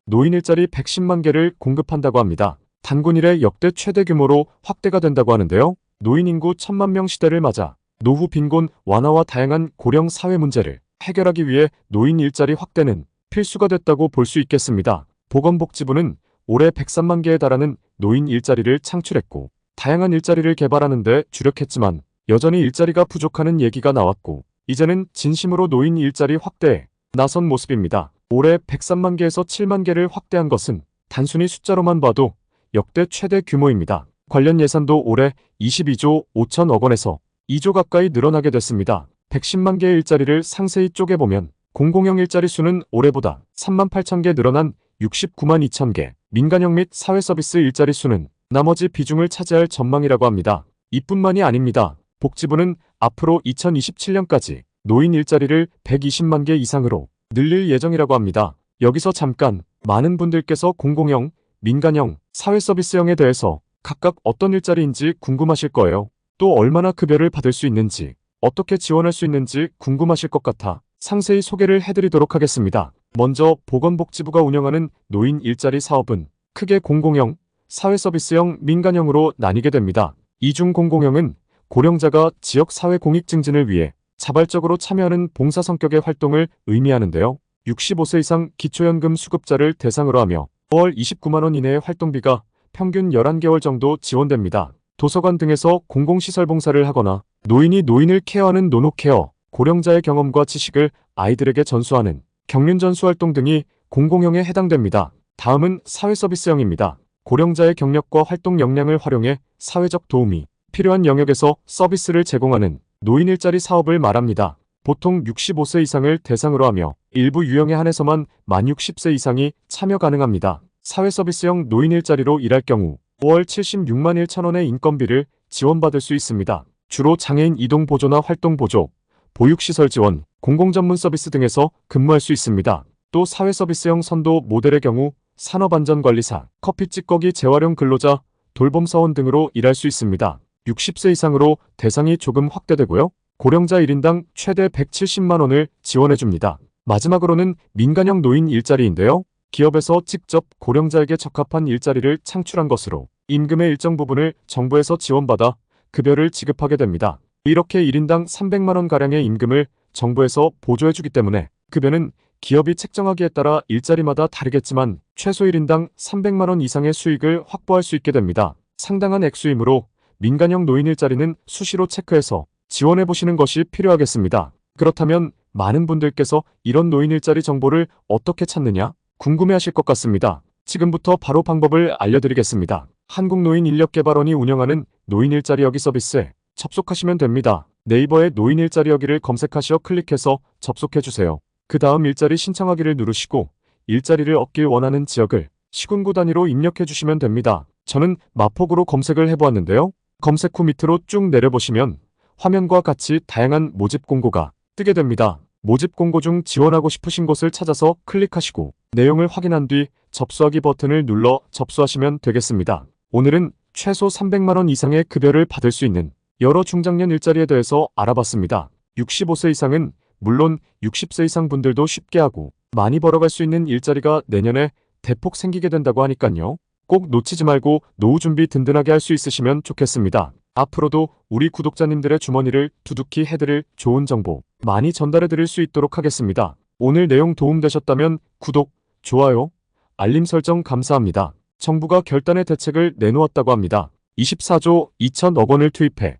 S1: 노인 일자리 110만 개를 공급한다고 합니다. 단군 이래 역대 최대 규모로 확대가 된다고 하는데요. 노인 인구 1,000만 명 시대를 맞아 노후 빈곤 완화와 다양한 고령 사회 문제를 해결하기 위해 노인 일자리 확대는 필수가 됐다고 볼 수 있겠습니다. 보건복지부는 올해 103만 개에 달하는 노인 일자리를 창출했고 다양한 일자리를 개발하는 데 주력했지만 여전히 일자리가 부족하는 얘기가 나왔고 이제는 진심으로 노인 일자리 확대에 나선 모습입니다. 올해 103만 개에서 7만 개를 확대한 것은 단순히 숫자로만 봐도 역대 최대 규모입니다. 관련 예산도 올해 22조 5천억 원에서 2조 가까이 늘어나게 됐습니다. 110만 개의 일자리를 상세히 쪼개보면 공공형 일자리 수는 올해보다 3만 8천 개 늘어난 69만 2천 개, 민간형 및 사회서비스 일자리 수는 나머지 비중을 차지할 전망이라고 합니다. 이뿐만이 아닙니다. 복지부는 앞으로 2027년까지 노인 일자리를 120만 개 이상으로 늘릴 예정이라고 합니다. 여기서 잠깐 많은 분들께서 공공형, 민간형, 사회서비스형에 대해서 각각 어떤 일자리인지 궁금하실 거예요. 또 얼마나 급여를 받을 수 있는지, 어떻게 지원할 수 있는지 궁금하실 것 같아 상세히 소개를 해드리도록 하겠습니다. 먼저 보건복지부가 운영하는 노인 일자리 사업은 크게 공공형, 사회서비스형, 민간형으로 나뉘게 됩니다. 이중 공공형은 고령자가 지역 사회 공익 증진을 위해 자발적으로 참여하는 봉사 성격의 활동을 의미하는데요. 65세 이상 기초연금 수급자를 대상으로 하며 월 29만 원 이내의 활동비가 평균 11개월 정도 지원됩니다. 도서관 등에서 공공시설 봉사를 하거나 노인이 노인을 케어하는 노노케어, 고령자의 경험과 지식을 아이들에게 전수하는 경륜전수 활동 등이 공공형에 해당됩니다. 다음은 사회서비스형입니다. 고령자의 경력과 활동 역량을 활용해 사회적 도움이 필요한 영역에서 서비스를 제공하는 노인 일자리 사업을 말합니다. 보통 65세 이상을 대상으로 하며 일부 유형에 한해서만 만 60세 이상이 참여 가능합니다. 사회서비스형 노인 일자리로 일할 경우 월 76만 1천 원의 인건비를 지원받을 수 있습니다. 주로 장애인 이동 보조나 활동 보조, 보육시설 지원, 공공전문 서비스 등에서 근무할 수 있습니다. 또 사회서비스형 선도 모델의 경우 산업안전관리사, 커피 찌꺼기 재활용 근로자, 돌봄사원 등으로 일할 수 있습니다. 60세 이상으로 대상이 조금 확대되고요. 고령자 1인당 최대 170만 원을 지원해줍니다. 마지막으로는 민간형 노인 일자리인데요. 기업에서 직접 고령자에게 적합한 일자리를 창출한 것으로 임금의 일정 부분을 정부에서 지원받아 급여를 지급하게 됩니다. 이렇게 1인당 300만 원가량의 임금을 정부에서 보조해주기 때문에 급여는 기업이 책정하기에 따라 일자리마다 다르겠지만 최소 1인당 300만 원 이상의 수익을 확보할 수 있게 됩니다. 상당한 액수이므로 민간형 노인 일자리는 수시로 체크해서 지원해보시는 것이 필요하겠습니다. 그렇다면 많은 분들께서 이런 노인 일자리 정보를 어떻게 찾느냐 궁금해하실 것 같습니다. 지금부터 바로 방법을 알려드리겠습니다. 한국노인인력개발원이 운영하는 노인 일자리 여기 서비스에 접속하시면 됩니다. 네이버에 노인 일자리 여기를 검색하시어 클릭해서 접속해주세요. 그 다음 일자리 신청하기를 누르시고 일자리를 얻길 원하는 지역을 시군구 단위로 입력해주시면 됩니다. 저는 마포구로 검색을 해보았는데요. 검색 후 밑으로 쭉 내려보시면 화면과 같이 다양한 모집 공고가 뜨게 됩니다. 모집 공고 중 지원하고 싶으신 곳을 찾아서 클릭하시고 내용을 확인한 뒤 접수하기 버튼을 눌러 접수하시면 되겠습니다. 오늘은 최소 300만 원 이상의 급여를 받을 수 있는 여러 중장년 일자리에 대해서 알아봤습니다. 65세 이상은 물론 60세 이상 분들도 쉽게 하고 많이 벌어갈 수 있는 일자리가 내년에 대폭 생기게 된다고 하니깐요. 꼭 놓치지 말고 노후 준비 든든하게 할 수 있으시면 좋겠습니다. 앞으로도 우리 구독자님들의 주머니를 두둑히 해드릴 좋은 정보 많이 전달해 드릴 수 있도록 하겠습니다. 오늘 내용 도움되셨다면 구독, 좋아요, 알림 설정 감사합니다. 정부가 결단의 대책을 내놓았다고 합니다. 24조 2천억 원을 투입해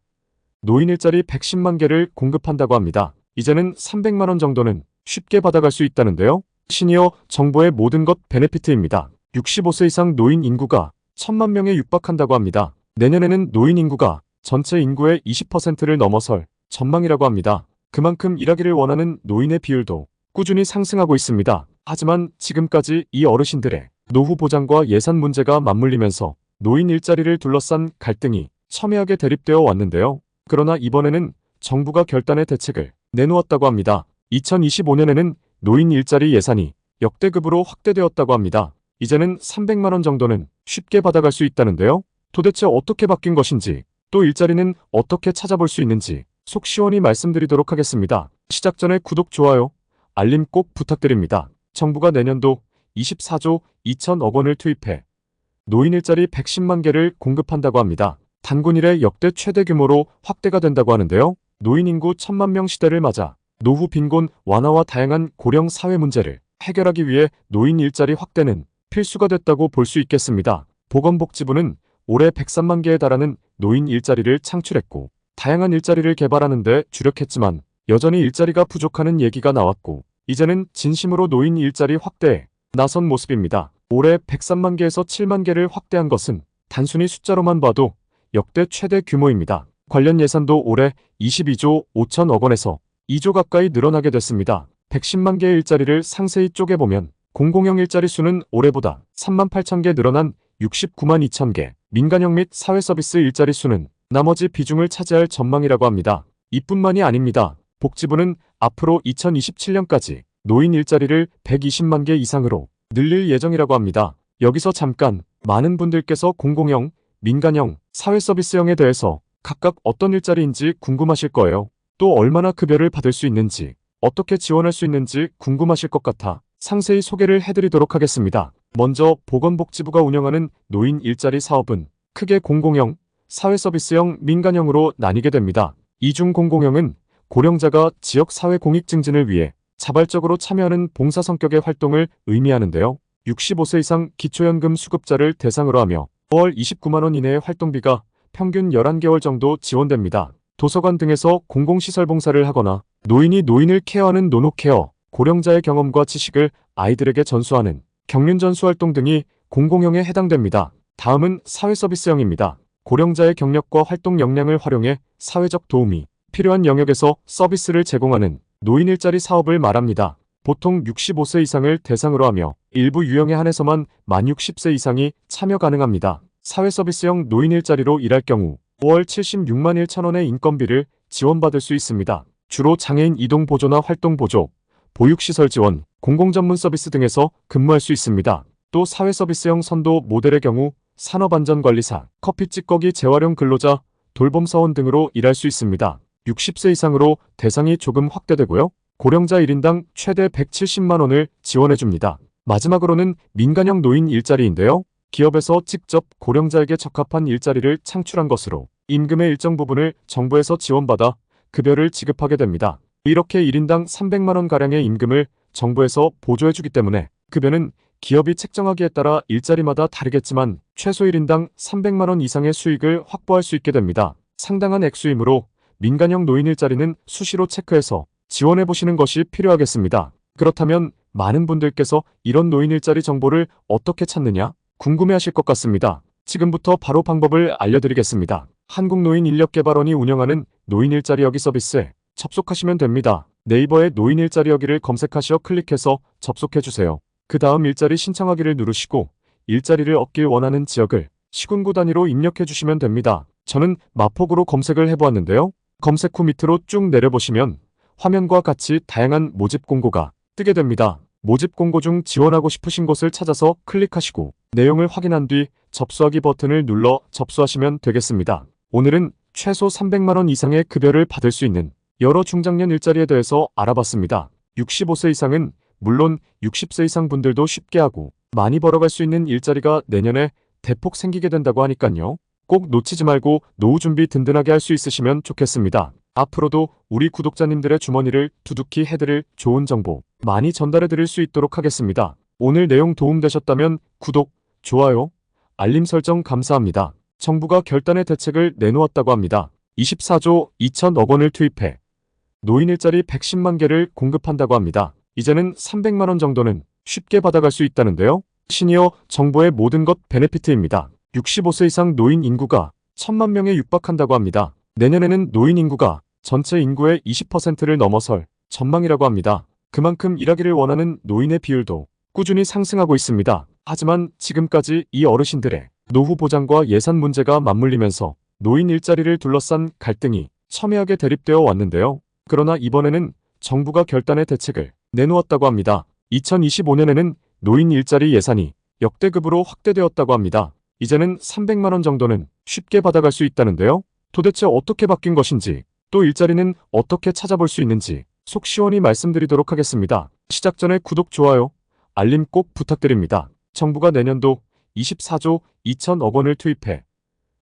S1: 노인 일자리 110만 개를 공급한다고 합니다. 이제는 300만 원 정도는 쉽게 받아갈 수 있다는데요. 시니어 정부의 모든 것 베네피트입니다. 65세 이상 노인 인구가 1,000만 명에 육박한다고 합니다. 내년에는 노인 인구가 전체 인구의 20%를 넘어설 전망이라고 합니다. 그만큼 일하기를 원하는 노인의 비율도 꾸준히 상승하고 있습니다. 하지만 지금까지 이 어르신들의 노후 보장과 예산 문제가 맞물리면서 노인 일자리를 둘러싼 갈등이 첨예하게 대립되어 왔는데요. 그러나 이번에는 정부가 결단의 대책을 내놓았다고 합니다. 2025년에는 노인 일자리 예산이 역대급으로 확대되었다고 합니다. 이제는 300만 원 정도는 쉽게 받아갈 수 있다는데요. 도대체 어떻게 바뀐 것인지, 또 일자리는 어떻게 찾아볼 수 있는지 속 시원히 말씀드리도록 하겠습니다. 시작 전에 구독, 좋아요, 알림 꼭 부탁드립니다. 정부가 내년도 24조 2천억 원을 투입해 노인 일자리 110만 개를 공급한다고 합니다. 단군 이래 역대 최대 규모로 확대가 된다고 하는데요. 노인 인구 1,000만 명 시대를 맞아 노후 빈곤 완화와 다양한 고령 사회 문제를 해결하기 위해 노인 일자리 확대는 필수가 됐다고 볼 수 있겠습니다. 보건복지부는 올해 103만 개에 달하는 노인 일자리를 창출했고 다양한 일자리를 개발하는 데 주력했지만 여전히 일자리가 부족하는 얘기가 나왔고 이제는 진심으로 노인 일자리 확대에 나선 모습입니다. 올해 103만 개에서 7만 개를 확대한 것은 단순히 숫자로만 봐도 역대 최대 규모입니다. 관련 예산도 올해 22조 5천억 원에서 2조 가까이 늘어나게 됐습니다. 110만 개의 일자리를 상세히 쪼개보면 공공형 일자리 수는 올해보다 3만 8천 개 늘어난 69만 2천 개, 민간형 및 사회서비스 일자리 수는 나머지 비중을 차지할 전망이라고 합니다. 이뿐만이 아닙니다. 복지부는 앞으로 2027년까지 노인 일자리를 120만 개 이상으로 늘릴 예정이라고 합니다. 여기서 잠깐 많은 분들께서 공공형, 민간형, 사회서비스형에 대해서 각각 어떤 일자리인지 궁금하실 거예요. 또 얼마나 급여를 받을 수 있는지, 어떻게 지원할 수 있는지 궁금하실 것 같아 상세히 소개를 해드리도록 하겠습니다. 먼저 보건복지부가 운영하는 노인 일자리 사업은 크게 공공형, 사회서비스형, 민간형으로 나뉘게 됩니다. 이중 공공형은 고령자가 지역 사회 공익 증진을 위해 자발적으로 참여하는 봉사 성격의 활동을 의미하는데요. 65세 이상 기초연금 수급자를 대상으로 하며 월 29만 원 이내의 활동비가 평균 11개월 정도 지원됩니다. 도서관 등에서 공공시설 봉사를 하거나 노인이 노인을 케어하는 노노케어, 고령자의 경험과 지식을 아이들에게 전수하는 경륜전수 활동 등이 공공형에 해당됩니다. 다음은 사회서비스형입니다. 고령자의 경력과 활동 역량을 활용해 사회적 도움이 필요한 영역에서 서비스를 제공하는 노인 일자리 사업을 말합니다. 보통 65세 이상을 대상으로 하며 일부 유형에 한해서만 만 60세 이상이 참여 가능합니다. 사회서비스형 노인 일자리로 일할 경우 월 76만 1천 원의 인건비를 지원받을 수 있습니다. 주로 장애인 이동 보조나 활동 보조, 보육시설 지원, 공공전문 서비스 등에서 근무할 수 있습니다. 또 사회서비스형 선도 모델의 경우 산업안전관리사, 커피 찌꺼기 재활용 근로자, 돌봄사원 등으로 일할 수 있습니다. 60세 이상으로 대상이 조금 확대되고요. 고령자 1인당 최대 170만 원을 지원해줍니다. 마지막으로는 민간형 노인 일자리인데요. 기업에서 직접 고령자에게 적합한 일자리를 창출한 것으로 임금의 일정 부분을 정부에서 지원받아 급여를 지급하게 됩니다. 이렇게 1인당 300만 원가량의 임금을 정부에서 보조해주기 때문에 급여는 기업이 책정하기에 따라 일자리마다 다르겠지만 최소 1인당 300만 원 이상의 수익을 확보할 수 있게 됩니다. 상당한 액수이므로 민간형 노인 일자리는 수시로 체크해서 지원해보시는 것이 필요하겠습니다. 그렇다면 많은 분들께서 이런 노인 일자리 정보를 어떻게 찾느냐 궁금해하실 것 같습니다. 지금부터 바로 방법을 알려드리겠습니다. 한국노인인력개발원이 운영하는 노인 일자리 여기 서비스에 접속하시면 됩니다. 네이버에 노인 일자리 여기를 검색하시어 클릭해서 접속해주세요. 그 다음 일자리 신청하기를 누르시고 일자리를 얻길 원하는 지역을 시군구 단위로 입력해주시면 됩니다. 저는 마포구로 검색을 해보았는데요. 검색 후 밑으로 쭉 내려보시면 화면과 같이 다양한 모집 공고가 뜨게 됩니다. 모집 공고 중 지원하고 싶으신 곳을 찾아서 클릭하시고 내용을 확인한 뒤 접수하기 버튼을 눌러 접수하시면 되겠습니다. 오늘은 최소 300만 원 이상의 급여를 받을 수 있는 여러 중장년 일자리에 대해서 알아봤습니다. 65세 이상은 물론 60세 이상 분들도 쉽게 하고 많이 벌어갈 수 있는 일자리가 내년에 대폭 생기게 된다고 하니깐요. 꼭 놓치지 말고 노후 준비 든든하게 할 수 있으시면 좋겠습니다. 앞으로도 우리 구독자님들의 주머니를 두둑히 해드릴 좋은 정보 많이 전달해 드릴 수 있도록 하겠습니다. 오늘 내용 도움되셨다면 구독, 좋아요, 알림 설정 감사합니다. 정부가 결단의 대책을 내놓았다고 합니다. 24조 2천억 원을 투입해 노인 일자리 110만 개를 공급한다고 합니다. 이제는 300만 원 정도는 쉽게 받아갈 수 있다는데요. 시니어 정부의 모든 것 베네피트입니다. 65세 이상 노인 인구가 1,000만 명에 육박한다고 합니다. 내년에는 노인 인구가 전체 인구의 20%를 넘어설 전망이라고 합니다. 그만큼 일하기를 원하는 노인의 비율도 꾸준히 상승하고 있습니다. 하지만 지금까지 이 어르신들의 노후 보장과 예산 문제가 맞물리면서 노인 일자리를 둘러싼 갈등이 첨예하게 대립되어 왔는데요. 그러나 이번에는 정부가 결단의 대책을 내놓았다고 합니다. 2025년에는 노인 일자리 예산이 역대급으로 확대되었다고 합니다. 이제는 300만 원 정도는 쉽게 받아갈 수 있다는데요. 도대체 어떻게 바뀐 것인지, 또 일자리는 어떻게 찾아볼 수 있는지 속 시원히 말씀드리도록 하겠습니다. 시작 전에 구독, 좋아요, 알림 꼭 부탁드립니다. 정부가 내년도 24조 2천억 원을 투입해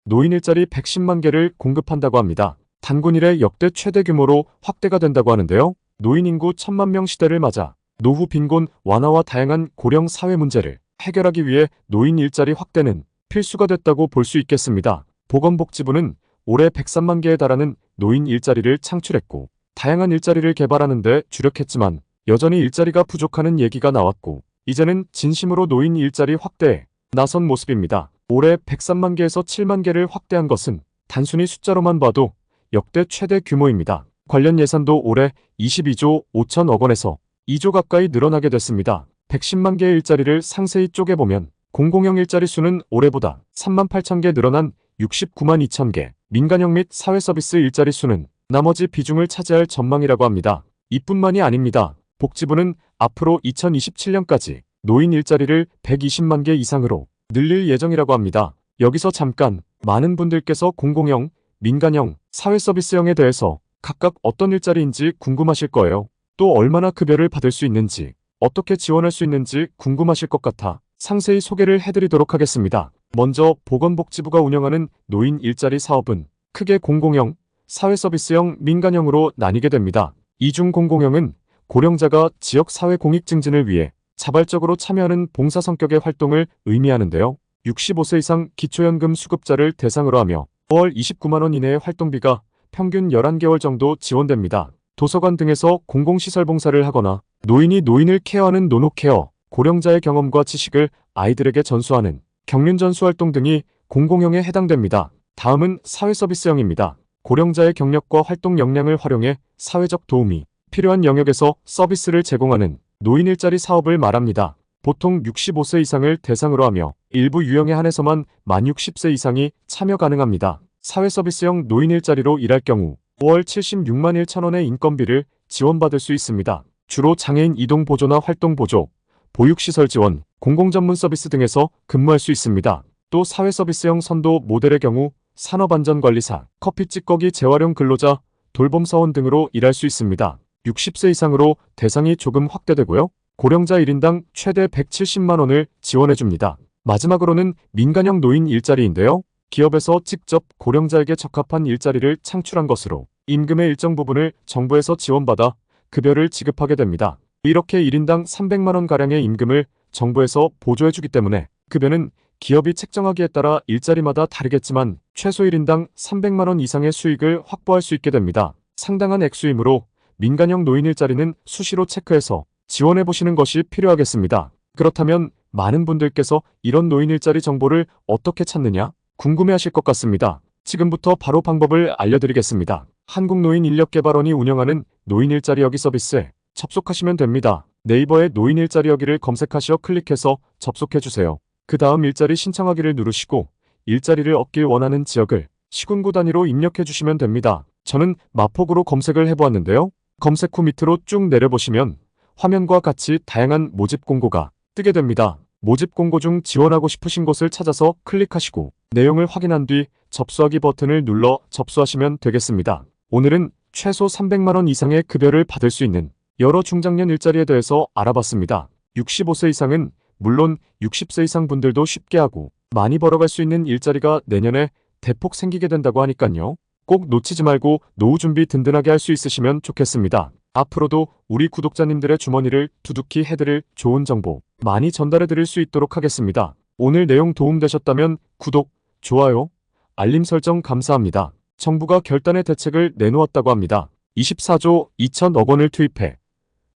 S1: 노인 일자리 110만 개를 공급한다고 합니다. 단군 이래 역대 최대 규모로 확대가 된다고 하는데요. 노인 인구 1,000만 명 시대를 맞아 노후 빈곤 완화와 다양한 고령 사회 문제를 해결하기 위해 노인 일자리 확대는 필수가 됐다고 볼 수 있겠습니다. 보건복지부는 올해 103만 개에 달하는 노인 일자리를 창출했고 다양한 일자리를 개발하는 데 주력했지만 여전히 일자리가 부족하는 얘기가 나왔고 이제는 진심으로 노인 일자리 확대에 나선 모습입니다. 올해 103만 개에서 7만 개를 확대한 것은 단순히 숫자로만 봐도 역대 최대 규모입니다. 관련 예산도 올해 22조 5천억 원에서 2조 가까이 늘어나게 됐습니다. 110만 개의 일자리를 상세히 쪼개보면 공공형 일자리 수는 올해보다 3만 8천 개 늘어난 69만 2천 개, 민간형 및 사회서비스 일자리 수는 나머지 비중을 차지할 전망이라고 합니다. 이뿐만이 아닙니다. 복지부는 앞으로 2027년까지 노인 일자리를 120만 개 이상으로 늘릴 예정이라고 합니다. 여기서 잠깐 많은 분들께서 공공형, 민간형, 사회서비스형에 대해서 각각 어떤 일자리인지 궁금하실 거예요. 또 얼마나 급여를 받을 수 있는지, 어떻게 지원할 수 있는지 궁금하실 것 같아 상세히 소개를 해드리도록 하겠습니다. 먼저 보건복지부가 운영하는 노인 일자리 사업은 크게 공공형, 사회서비스형, 민간형으로 나뉘게 됩니다. 이중 공공형은 고령자가 지역 사회 공익 증진을 위해 자발적으로 참여하는 봉사 성격의 활동을 의미하는데요. 65세 이상 기초연금 수급자를 대상으로 하며 월 29만 원 이내의 활동비가 평균 11개월 정도 지원됩니다. 도서관 등에서 공공시설 봉사를 하거나 노인이 노인을 케어하는 노노케어, 고령자의 경험과 지식을 아이들에게 전수하는 경륜전수 활동 등이 공공형에 해당됩니다. 다음은 사회서비스형입니다. 고령자의 경력과 활동 역량을 활용해 사회적 도움이 필요한 영역에서 서비스를 제공하는 노인 일자리 사업을 말합니다. 보통 65세 이상을 대상으로 하며 일부 유형에 한해서만 만 60세 이상이 참여 가능합니다. 사회서비스형 노인 일자리로 일할 경우 월 76만 1천 원의 인건비를 지원받을 수 있습니다. 주로 장애인 이동 보조나 활동 보조, 보육시설 지원, 공공전문 서비스 등에서 근무할 수 있습니다. 또 사회서비스형 선도 모델의 경우 산업안전관리사, 커피 찌꺼기 재활용 근로자, 돌봄사원 등으로 일할 수 있습니다. 60세 이상으로 대상이 조금 확대되고요. 고령자 1인당 최대 170만 원을 지원해줍니다. 마지막으로는 민간형 노인 일자리인데요. 기업에서 직접 고령자에게 적합한 일자리를 창출한 것으로 임금의 일정 부분을 정부에서 지원받아 급여를 지급하게 됩니다. 이렇게 1인당 300만 원가량의 임금을 정부에서 보조해주기 때문에 급여는 기업이 책정하기에 따라 일자리마다 다르겠지만 최소 1인당 300만 원 이상의 수익을 확보할 수 있게 됩니다. 상당한 액수이므로 민간형 노인 일자리는 수시로 체크해서 지원해보시는 것이 필요하겠습니다. 그렇다면 많은 분들께서 이런 노인 일자리 정보를 어떻게 찾느냐 궁금해하실 것 같습니다. 지금부터 바로 방법을 알려드리겠습니다. 한국노인인력개발원이 운영하는 노인 일자리 여기 서비스에 접속하시면 됩니다. 네이버에 노인 일자리 여기를 검색하시어 클릭해서 접속해주세요. 그 다음 일자리 신청하기를 누르시고 일자리를 얻길 원하는 지역을 시군구 단위로 입력해주시면 됩니다. 저는 마포구로 검색을 해보았는데요. 검색 후 밑으로 쭉 내려보시면 화면과 같이 다양한 모집 공고가 뜨게 됩니다. 모집 공고 중 지원하고 싶으신 곳을 찾아서 클릭하시고 내용을 확인한 뒤 접수하기 버튼을 눌러 접수하시면 되겠습니다. 오늘은 최소 300만 원 이상의 급여를 받을 수 있는 여러 중장년 일자리에 대해서 알아봤습니다. 65세 이상은 물론 60세 이상 분들도 쉽게 하고 많이 벌어갈 수 있는 일자리가 내년에 대폭 생기게 된다고 하니깐요. 꼭 놓치지 말고 노후 준비 든든하게 할 수 있으시면 좋겠습니다. 앞으로도 우리 구독자님들의 주머니를 두둑히 해드릴 좋은 정보 많이 전달해 드릴 수 있도록 하겠습니다. 오늘 내용 도움되셨다면 구독, 좋아요, 알림 설정 감사합니다. 정부가 결단의 대책을 내놓았다고 합니다. 24조 2천억 원을 투입해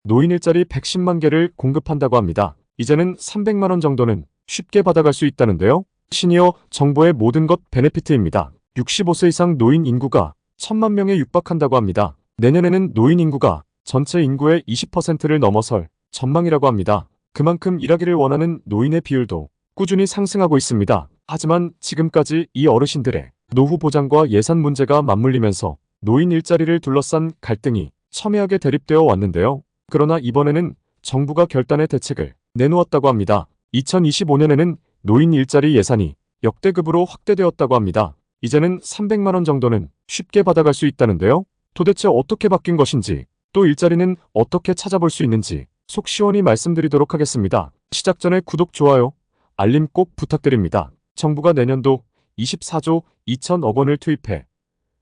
S1: 노인 일자리 110만 개를 공급한다고 합니다. 이제는 300만 원 정도는 쉽게 받아갈 수 있다는데요. 시니어 정부의 모든 것 베네피트입니다. 65세 이상 노인 인구가 1,000만 명에 육박한다고 합니다. 내년에는 노인 인구가 전체 인구의 20%를 넘어설 전망이라고 합니다. 그만큼 일하기를 원하는 노인의 비율도 꾸준히 상승하고 있습니다. 하지만 지금까지 이 어르신들의 노후 보장과 예산 문제가 맞물리면서 노인 일자리를 둘러싼 갈등이 첨예하게 대립되어 왔는데요. 그러나 이번에는 정부가 결단의 대책을 내놓았다고 합니다. 2025년에는 노인 일자리 예산이 역대급으로 확대되었다고 합니다. 이제는 300만 원 정도는 쉽게 받아갈 수 있다는데요. 도대체 어떻게 바뀐 것인지, 또 일자리는 어떻게 찾아볼 수 있는지 속 시원히 말씀드리도록 하겠습니다. 시작 전에 구독, 좋아요, 알림 꼭 부탁드립니다. 정부가 내년도 24조 2천억 원을 투입해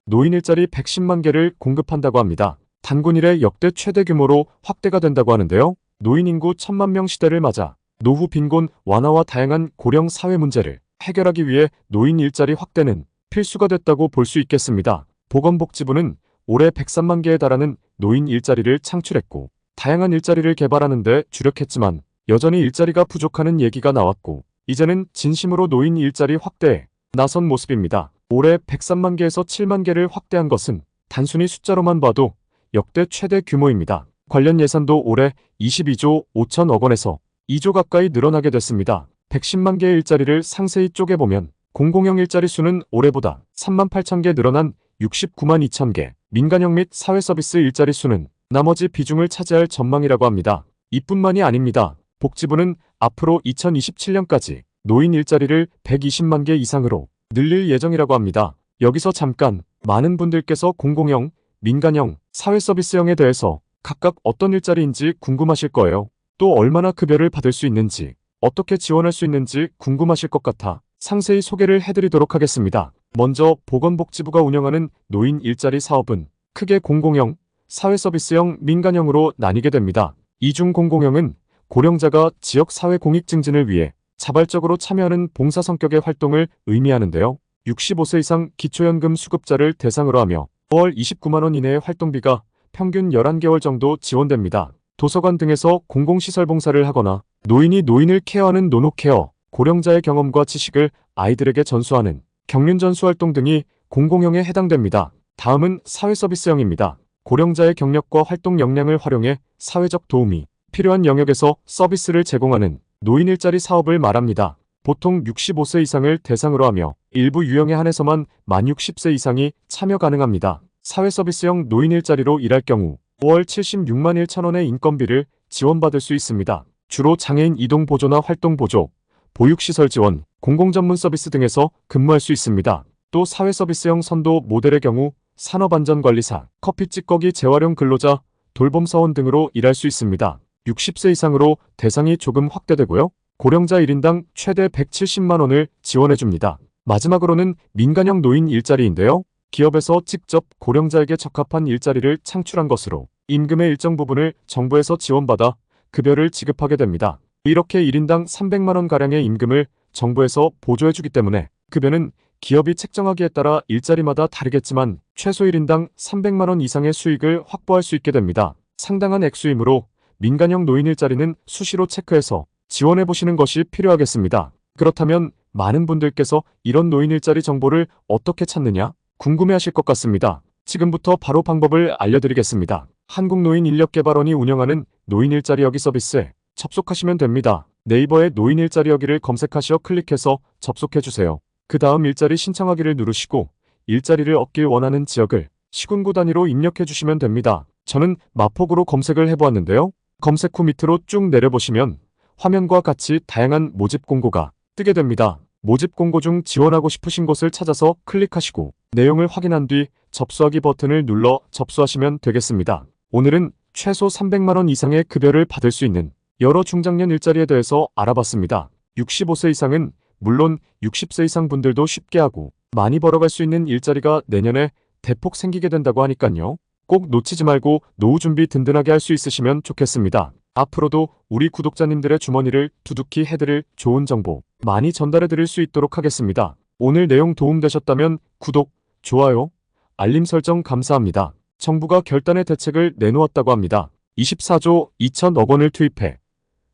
S1: 노인 일자리 110만 개를 공급한다고 합니다. 단군 이래 역대 최대 규모로 확대가 된다고 하는데요. 노인 인구 1,000만 명 시대를 맞아 노후 빈곤 완화와 다양한 고령 사회 문제를 해결하기 위해 노인 일자리 확대는 필수가 됐다고 볼 수 있겠습니다. 보건복지부는 올해 103만 개에 달하는 노인 일자리를 창출했고 다양한 일자리를 개발하는 데 주력했지만 여전히 일자리가 부족하는 얘기가 나왔고 이제는 진심으로 노인 일자리 확대에 나선 모습입니다. 올해 103만 개에서 7만 개를 확대한 것은 단순히 숫자로만 봐도 역대 최대 규모입니다. 관련 예산도 올해 22조 5천억 원에서 2조 가까이 늘어나게 됐습니다. 110만 개의 일자리를 상세히 쪼개보면 공공형 일자리 수는 올해보다 3만 8천 개 늘어난 69만 2천 개, 민간형 및 사회서비스 일자리 수는 나머지 비중을 차지할 전망이라고 합니다. 이뿐만이 아닙니다. 복지부는 앞으로 2027년까지 노인 일자리를 120만 개 이상으로 늘릴 예정이라고 합니다. 여기서 잠깐 많은 분들께서 공공형, 민간형, 사회서비스형에 대해서 각각 어떤 일자리인지 궁금하실 거예요. 또 얼마나 급여를 받을 수 있는지, 어떻게 지원할 수 있는지 궁금하실 것 같아 상세히 소개를 해드리도록 하겠습니다. 먼저 보건복지부가 운영하는 노인 일자리 사업은 크게 공공형, 사회서비스형, 민간형으로 나뉘게 됩니다. 이중 공공형은 고령자가 지역 사회 공익 증진을 위해 자발적으로 참여하는 봉사 성격의 활동을 의미하는데요. 65세 이상 기초연금 수급자를 대상으로 하며 월 29만 원 이내의 활동비가 평균 11개월 정도 지원됩니다. 도서관 등에서 공공시설 봉사를 하거나 노인이 노인을 케어하는 노노케어, 고령자의 경험과 지식을 아이들에게 전수하는 경륜전수 활동 등이 공공형에 해당됩니다. 다음은 사회서비스형입니다. 고령자의 경력과 활동 역량을 활용해 사회적 도움이 필요한 영역에서 서비스를 제공하는 노인 일자리 사업을 말합니다. 보통 65세 이상을 대상으로 하며 일부 유형에 한해서만 만 60세 이상이 참여 가능합니다. 사회서비스형 노인 일자리로 일할 경우 월 76만 1천 원의 인건비를 지원받을 수 있습니다. 주로 장애인 이동 보조나 활동 보조, 보육시설 지원, 공공전문 서비스 등에서 근무할 수 있습니다. 또 사회서비스형 선도 모델의 경우 산업안전관리사, 커피 찌꺼기 재활용 근로자, 돌봄사원 등으로 일할 수 있습니다. 60세 이상으로 대상이 조금 확대되고요. 고령자 1인당 최대 170만 원을 지원해줍니다. 마지막으로는 민간형 노인 일자리인데요. 기업에서 직접 고령자에게 적합한 일자리를 창출한 것으로 임금의 일정 부분을 정부에서 지원받아 급여를 지급하게 됩니다. 이렇게 1인당 300만 원가량의 임금을 정부에서 보조해주기 때문에 급여는 기업이 책정하기에 따라 일자리마다 다르겠지만 최소 1인당 300만 원 이상의 수익을 확보할 수 있게 됩니다. 상당한 액수이므로 민간형 노인 일자리는 수시로 체크해서 지원해보시는 것이 필요하겠습니다. 그렇다면 많은 분들께서 이런 노인 일자리 정보를 어떻게 찾느냐 궁금해하실 것 같습니다. 지금부터 바로 방법을 알려드리겠습니다. 한국노인인력개발원이 운영하는 노인 일자리 여기 서비스에 접속하시면 됩니다. 네이버에 노인 일자리 여기를 검색하시어 클릭해서 접속해주세요. 그 다음 일자리 신청하기를 누르시고 일자리를 얻길 원하는 지역을 시군구 단위로 입력해주시면 됩니다. 저는 마포구로 검색을 해보았는데요. 검색 후 밑으로 쭉 내려보시면 화면과 같이 다양한 모집 공고가 뜨게 됩니다. 모집 공고 중 지원하고 싶으신 곳을 찾아서 클릭하시고 내용을 확인한 뒤 접수하기 버튼을 눌러 접수하시면 되겠습니다. 오늘은 최소 300만원 이상의 급여를 받을 수 있는 여러 중장년 일자리에 대해서 알아봤습니다. 65세 이상은 물론 60세 이상 분들도 쉽게 하고 많이 벌어갈 수 있는 일자리가 내년에 대폭 생기게 된다고 하니깐요. 꼭 놓치지 말고 노후 준비 든든하게 할 수 있으시면 좋겠습니다. 앞으로도 우리 구독자님들의 주머니를 두둑히 해드릴 좋은 정보 많이 전달해 드릴 수 있도록 하겠습니다. 오늘 내용 도움되셨다면 구독, 좋아요, 알림 설정 감사합니다. 정부가 결단의 대책을 내놓았다고 합니다. 24조 2천억 원을 투입해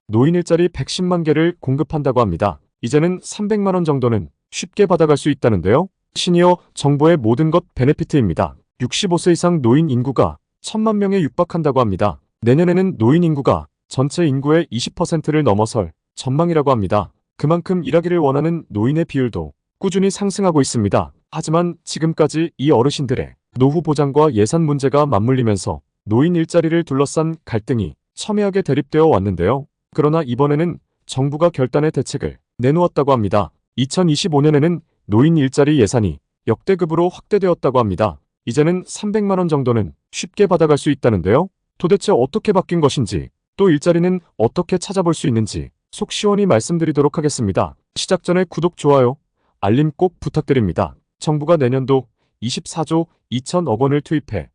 S1: 노인 일자리 110만 개를 공급한다고 합니다. 이제는 300만원 정도는 쉽게 받아갈 수 있다는데요. 시니어 정부의 모든 것 베네피트입니다. 65세 이상 노인 인구가 1000만 명에 육박한다고 합니다. 내년에는 노인 인구가 전체 인구의 20%를 넘어설 전망이라고 합니다. 그만큼 일하기를 원하는 노인의 비율도 꾸준히 상승하고 있습니다. 하지만 지금까지 이 어르신들의 노후 보장과 예산 문제가 맞물리면서 노인 일자리를 둘러싼 갈등이 첨예하게 대립되어 왔는데요. 그러나 이번에는 정부가 결단의 대책을 내놓았다고 합니다. 2025년에는 노인 일자리 예산이 역대급으로 확대되었다고 합니다. 이제는 300만원 정도는 쉽게 받아갈 수 있다는데요. 도대체 어떻게 바뀐 것인지, 또 일자리는 어떻게 찾아볼 수 있는지 속 시원히 말씀드리도록 하겠습니다. 시작 전에 구독, 좋아요, 알림 꼭 부탁드립니다. 정부가 내년도 24조 2천억 원을 투입해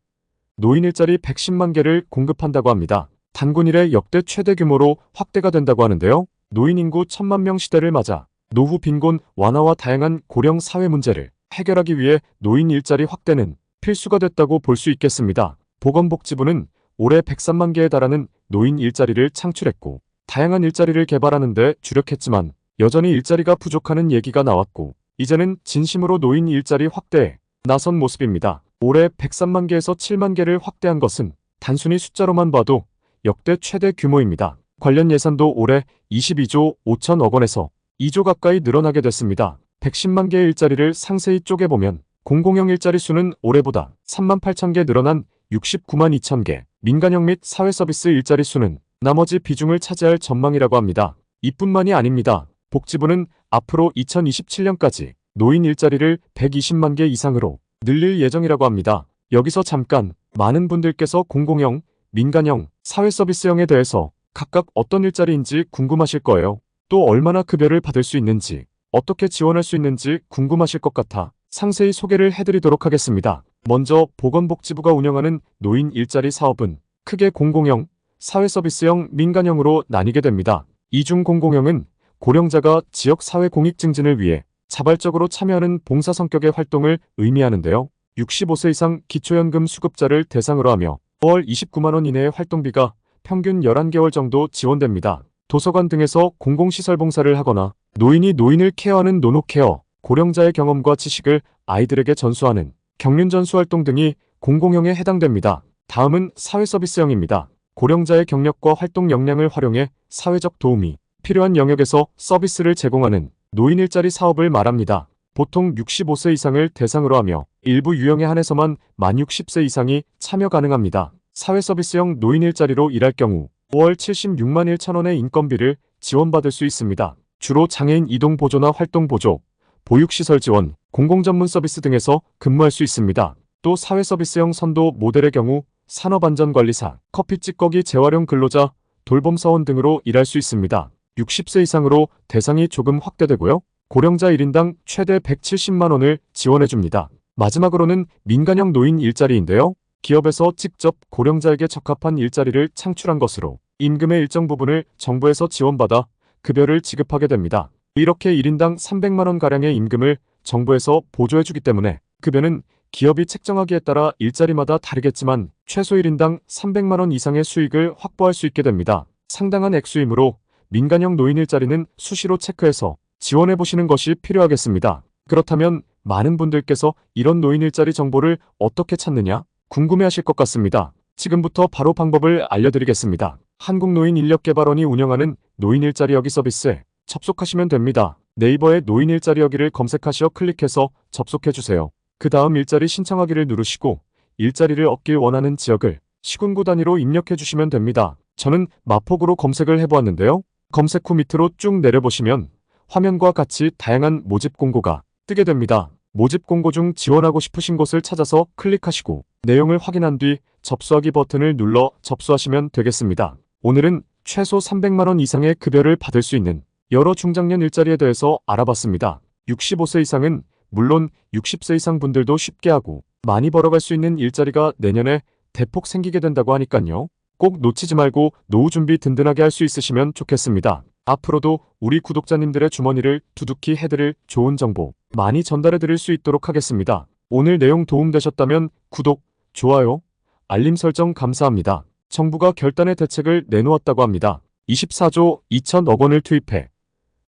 S1: 노인 일자리 110만 개를 공급한다고 합니다. 단군 이래 역대 최대 규모로 확대가 된다고 하는데요. 노인 인구 1000만 명 시대를 맞아 노후 빈곤 완화와 다양한 고령 사회 문제를 해결하기 위해 노인 일자리 확대는 필수가 됐다고 볼 수 있겠습니다. 보건복지부는 올해 103만 개에 달하는 노인 일자리를 창출했고 다양한 일자리를 개발하는 데 주력했지만 여전히 일자리가 부족하는 얘기가 나왔고 이제는 진심으로 노인 일자리 확대에 나선 모습입니다. 올해 103만 개에서 7만 개를 확대한 것은 단순히 숫자로만 봐도 역대 최대 규모입니다. 관련 예산도 올해 22조 5천억 원에서 2조 가까이 늘어나게 됐습니다. 110만 개의 일자리를 상세히 쪼개보면 공공형 일자리 수는 올해보다 3만 8천 개 늘어난 69만 2천 개, 민간형 및 사회서비스 일자리 수는 나머지 비중을 차지할 전망이라고 합니다. 이뿐만이 아닙니다. 복지부는 앞으로 2027년까지 노인 일자리를 120만 개 이상으로 늘릴 예정이라고 합니다. 여기서 잠깐 많은 분들께서 공공형, 민간형, 사회서비스형에 대해서 각각 어떤 일자리인지 궁금하실 거예요. 또 얼마나 급여를 받을 수 있는지, 어떻게 지원할 수 있는지 궁금하실 것 같아 상세히 소개를 해드리도록 하겠습니다. 먼저 보건복지부가 운영하는 노인 일자리 사업은 크게 공공형, 사회서비스형, 민간형으로 나뉘게 됩니다. 이중 공공형은 고령자가 지역 사회 공익 증진을 위해 자발적으로 참여하는 봉사 성격의 활동을 의미하는데요. 65세 이상 기초연금 수급자를 대상으로 하며 월 29만 원 이내의 활동비가 평균 11개월 정도 지원됩니다. 도서관 등에서 공공시설 봉사를 하거나 노인이 노인을 케어하는 노노케어, 고령자의 경험과 지식을 아이들에게 전수하는 경륜전수 활동 등이 공공형에 해당됩니다. 다음은 사회서비스형입니다. 고령자의 경력과 활동 역량을 활용해 사회적 도움이 필요한 영역에서 서비스를 제공하는 노인 일자리 사업을 말합니다. 보통 65세 이상을 대상으로 하며 일부 유형에 한해서만 만 60세 이상이 참여 가능합니다. 사회서비스형 노인 일자리로 일할 경우 월 76만 1천 원의 인건비를 지원받을 수 있습니다. 주로 장애인 이동 보조나 활동 보조, 보육시설 지원, 공공전문 서비스 등에서 근무할 수 있습니다. 또 사회서비스형 선도 모델의 경우 산업안전관리사, 커피 찌꺼기 재활용 근로자, 돌봄사원 등으로 일할 수 있습니다. 60세 이상으로 대상이 조금 확대되고요. 고령자 1인당 최대 170만 원을 지원해줍니다. 마지막으로는 민간형 노인 일자리인데요. 기업에서 직접 고령자에게 적합한 일자리를 창출한 것으로 임금의 일정 부분을 정부에서 지원받아 급여를 지급하게 됩니다. 이렇게 1인당 300만 원가량의 임금을 정부에서 보조해주기 때문에 급여는 기업이 책정하기에 따라 일자리마다 다르겠지만 최소 1인당 300만 원 이상의 수익을 확보할 수 있게 됩니다. 상당한 액수이므로 민간형 노인 일자리는 수시로 체크해서 지원해보시는 것이 필요하겠습니다. 그렇다면 많은 분들께서 이런 노인 일자리 정보를 어떻게 찾느냐 궁금해하실 것 같습니다. 지금부터 바로 방법을 알려드리겠습니다. 한국노인인력개발원이 운영하는 노인 일자리 여기 서비스에 접속하시면 됩니다. 네이버에 노인 일자리 여기를 검색하시어 클릭해서 접속해주세요. 그 다음 일자리 신청하기를 누르시고 일자리를 얻길 원하는 지역을 시군구 단위로 입력해주시면 됩니다. 저는 마포구로 검색을 해보았는데요. 검색 후 밑으로 쭉 내려보시면 화면과 같이 다양한 모집 공고가 뜨게 됩니다. 모집 공고 중 지원하고 싶으신 곳을 찾아서 클릭하시고 내용을 확인한 뒤 접수하기 버튼을 눌러 접수하시면 되겠습니다. 오늘은 최소 300만 원 이상의 급여를 받을 수 있는 여러 중장년 일자리에 대해서 알아봤습니다. 65세 이상은 물론 60세 이상 분들도 쉽게 하고 많이 벌어갈 수 있는 일자리가 내년에 대폭 생기게 된다고 하니깐요. 꼭 놓치지 말고 노후 준비 든든하게 할 수 있으시면 좋겠습니다. 앞으로도 우리 구독자님들의 주머니를 두둑히 해드릴 좋은 정보 많이 전달해 드릴 수 있도록 하겠습니다. 오늘 내용 도움되셨다면 구독, 좋아요, 알림 설정 감사합니다. 정부가 결단의 대책을 내놓았다고 합니다. 24조 2천억 원을 투입해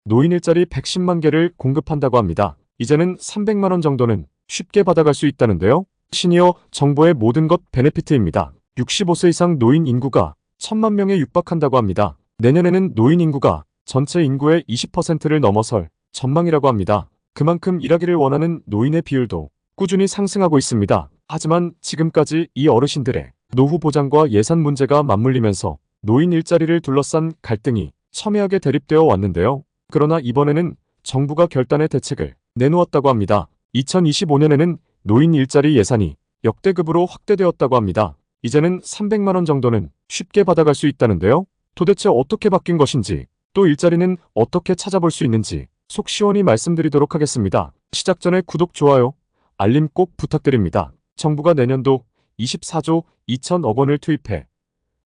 S1: 노인 일자리 110만 개를 공급한다고 합니다. 이제는 300만 원 정도는 쉽게 받아갈 수 있다는데요. 시니어 정부의 모든 것 베네피트입니다. 65세 이상 노인 인구가 1,000만 명에 육박한다고 합니다. 내년에는 노인 인구가 전체 인구의 20%를 넘어설 전망이라고 합니다. 그만큼 일하기를 원하는 노인의 비율도 꾸준히 상승하고 있습니다. 하지만 지금까지 이 어르신들의 노후 보장과 예산 문제가 맞물리면서 노인 일자리를 둘러싼 갈등이 첨예하게 대립되어 왔는데요. 그러나 이번에는 정부가 결단의 대책을 내놓았다고 합니다. 2025년에는 노인 일자리 예산이 역대급으로 확대되었다고 합니다. 이제는 300만 원 정도는 쉽게 받아갈 수 있다는데요. 도대체 어떻게 바뀐 것인지, 또 일자리는 어떻게 찾아볼 수 있는지 속 시원히 말씀드리도록 하겠습니다. 시작 전에 구독, 좋아요, 알림 꼭 부탁드립니다. 정부가 내년도 24조 2천억 원을 투입해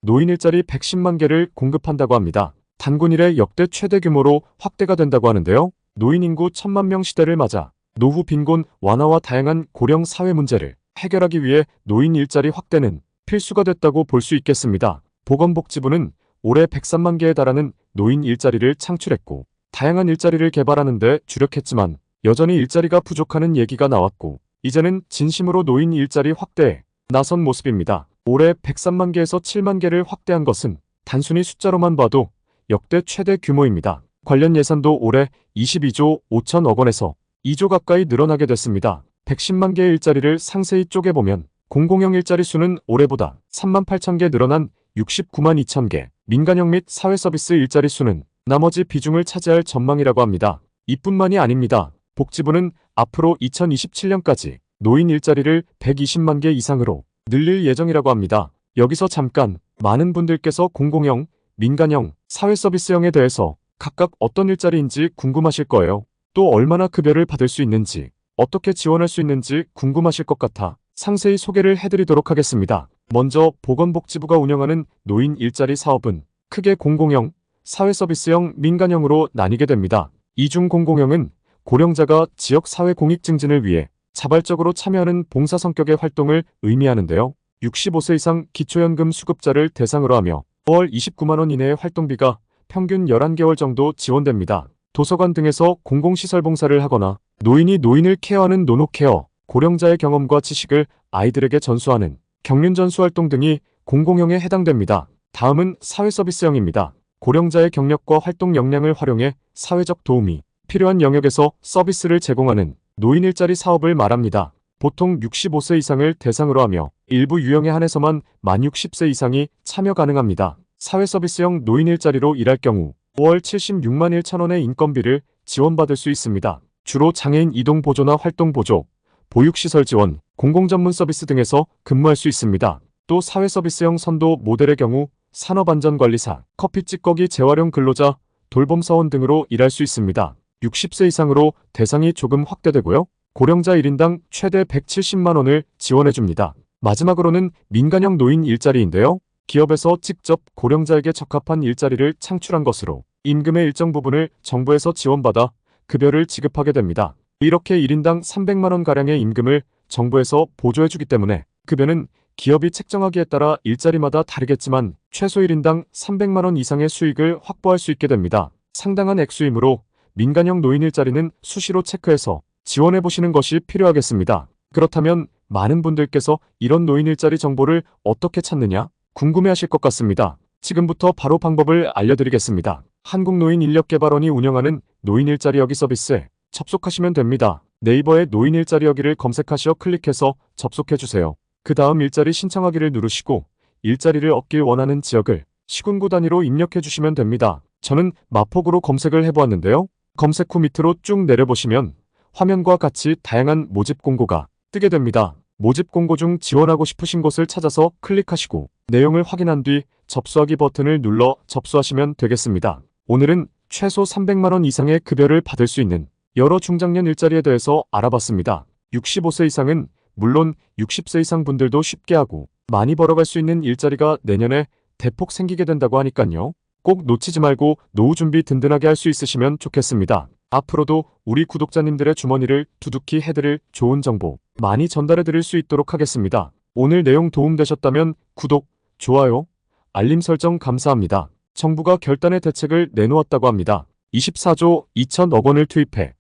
S1: 노인 일자리 110만 개를 공급한다고 합니다. 단군 이래 역대 최대 규모로 확대가 된다고 하는데요. 노인 인구 1,000만 명 시대를 맞아 노후 빈곤 완화와 다양한 고령 사회 문제를 해결하기 위해 노인 일자리 확대는 필수가 됐다고 볼 수 있겠습니다. 보건복지부는 올해 103만 개에 달하는 노인 일자리를 창출했고 다양한 일자리를 개발하는 데 주력했지만 여전히 일자리가 부족하는 얘기가 나왔고 이제는 진심으로 노인 일자리 확대에 나선 모습입니다. 올해 103만 개에서 7만 개를 확대한 것은 단순히 숫자로만 봐도 역대 최대 규모입니다. 관련 예산도 올해 22조 5천억 원에서 2조 가까이 늘어나게 됐습니다. 110만 개의 일자리를 상세히 쪼개보면 공공형 일자리 수는 올해보다 3만 8천 개 늘어난 69만 2천 개, 민간형 및 사회서비스 일자리 수는 나머지 비중을 차지할 전망이라고 합니다. 이뿐만이 아닙니다. 복지부는 앞으로 2027년까지 노인 일자리를 120만 개 이상으로 늘릴 예정이라고 합니다. 여기서 잠깐 많은 분들께서 공공형, 민간형, 사회서비스형에 대해서 각각 어떤 일자리인지 궁금하실 거예요. 또 얼마나 급여를 받을 수 있는지, 어떻게 지원할 수 있는지 궁금하실 것 같아 상세히 소개를 해드리도록 하겠습니다. 먼저 보건복지부가 운영하는 노인 일자리 사업은 크게 공공형, 사회서비스형, 민간형으로 나뉘게 됩니다. 이중 공공형은 고령자가 지역 사회 공익 증진을 위해 자발적으로 참여하는 봉사 성격의 활동을 의미하는데요. 65세 이상 기초연금 수급자를 대상으로 하며 월 29만 원 이내의 활동비가 평균 11개월 정도 지원됩니다. 도서관 등에서 공공시설 봉사를 하거나 노인이 노인을 케어하는 노노케어, 고령자의 경험과 지식을 아이들에게 전수하는 경륜전수 활동 등이 공공형에 해당됩니다. 다음은 사회서비스형입니다. 고령자의 경력과 활동 역량을 활용해 사회적 도움이 필요한 영역에서 서비스를 제공하는 노인 일자리 사업을 말합니다. 보통 65세 이상을 대상으로 하며 일부 유형에 한해서만 만 60세 이상이 참여 가능합니다. 사회서비스형 노인 일자리로 일할 경우 월 76만 1천 원의 인건비를 지원받을 수 있습니다. 주로 장애인 이동 보조나 활동 보조, 보육시설 지원, 공공전문 서비스 등에서 근무할 수 있습니다. 또 사회서비스형 선도 모델의 경우 산업안전관리사, 커피 찌꺼기 재활용 근로자, 돌봄사원 등으로 일할 수 있습니다. 60세 이상으로 대상이 조금 확대되고요. 고령자 1인당 최대 170만 원을 지원해줍니다. 마지막으로는 민간형 노인 일자리인데요. 기업에서 직접 고령자에게 적합한 일자리를 창출한 것으로 임금의 일정 부분을 정부에서 지원받아 급여를 지급하게 됩니다. 이렇게 1인당 300만 원가량의 임금을 정부에서 보조해주기 때문에 급여는 기업이 책정하기에 따라 일자리마다 다르겠지만 최소 1인당 300만 원 이상의 수익을 확보할 수 있게 됩니다. 상당한 액수이므로 민간형 노인 일자리는 수시로 체크해서 지원해보시는 것이 필요하겠습니다. 그렇다면 많은 분들께서 이런 노인 일자리 정보를 어떻게 찾느냐 궁금해하실 것 같습니다. 지금부터 바로 방법을 알려드리겠습니다. 한국노인인력개발원이 운영하는 노인 일자리 여기 서비스에 접속하시면 됩니다. 네이버에 노인 일자리 여기를 검색하시어 클릭해서 접속해주세요. 그 다음 일자리 신청하기를 누르시고 일자리를 얻길 원하는 지역을 시군구 단위로 입력해주시면 됩니다. 저는 마포구로 검색을 해보았는데요. 검색 후 밑으로 쭉 내려보시면 화면과 같이 다양한 모집 공고가 뜨게 됩니다. 모집 공고 중 지원하고 싶으신 곳을 찾아서 클릭하시고 내용을 확인한 뒤 접수하기 버튼을 눌러 접수하시면 되겠습니다. 오늘은 최소 300만 원 이상의 급여를 받을 수 있는 여러 중장년 일자리에 대해서 알아봤습니다. 65세 이상은 물론 60세 이상 분들도 쉽게 하고 많이 벌어갈 수 있는 일자리가 내년에 대폭 생기게 된다고 하니깐요. 꼭 놓치지 말고 노후 준비 든든하게 할 수 있으시면 좋겠습니다. 앞으로도 우리 구독자님들의 주머니를 두둑히 해드릴 좋은 정보 많이 전달해 드릴 수 있도록 하겠습니다. 오늘 내용 도움되셨다면 구독, 좋아요, 알림 설정 감사합니다. 정부가 결단의 대책을 내놓았다고 합니다. 24조 2천억 원을 투입해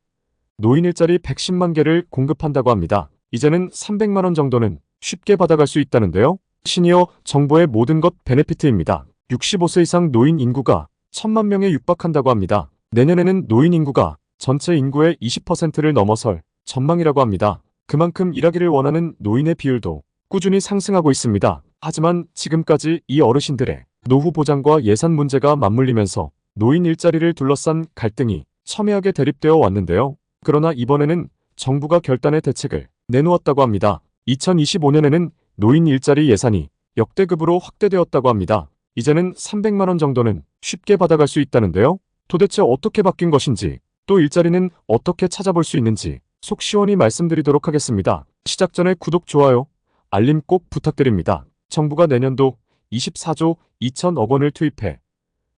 S1: 노인 일자리 110만 개를 공급한다고 합니다. 이제는 300만 원 정도는 쉽게 받아갈 수 있다는데요. 시니어 정부의 모든 것 베네피트입니다. 65세 이상 노인 인구가 1,000만 명에 육박한다고 합니다. 내년에는 노인 인구가 전체 인구의 20%를 넘어설 전망이라고 합니다. 그만큼 일하기를 원하는 노인의 비율도 꾸준히 상승하고 있습니다. 하지만 지금까지 이 어르신들의 노후 보장과 예산 문제가 맞물리면서 노인 일자리를 둘러싼 갈등이 첨예하게 대립되어 왔는데요. 그러나 이번에는 정부가 결단의 대책을 내놓았다고 합니다. 2025년에는 노인 일자리 예산이 역대급으로 확대되었다고 합니다. 이제는 300만 원 정도는 쉽게 받아갈 수 있다는데요. 도대체 어떻게 바뀐 것인지, 또 일자리는 어떻게 찾아볼 수 있는지 속 시원히 말씀드리도록 하겠습니다. 시작 전에 구독, 좋아요, 알림 꼭 부탁드립니다. 정부가 내년도 24조 2천억 원을 투입해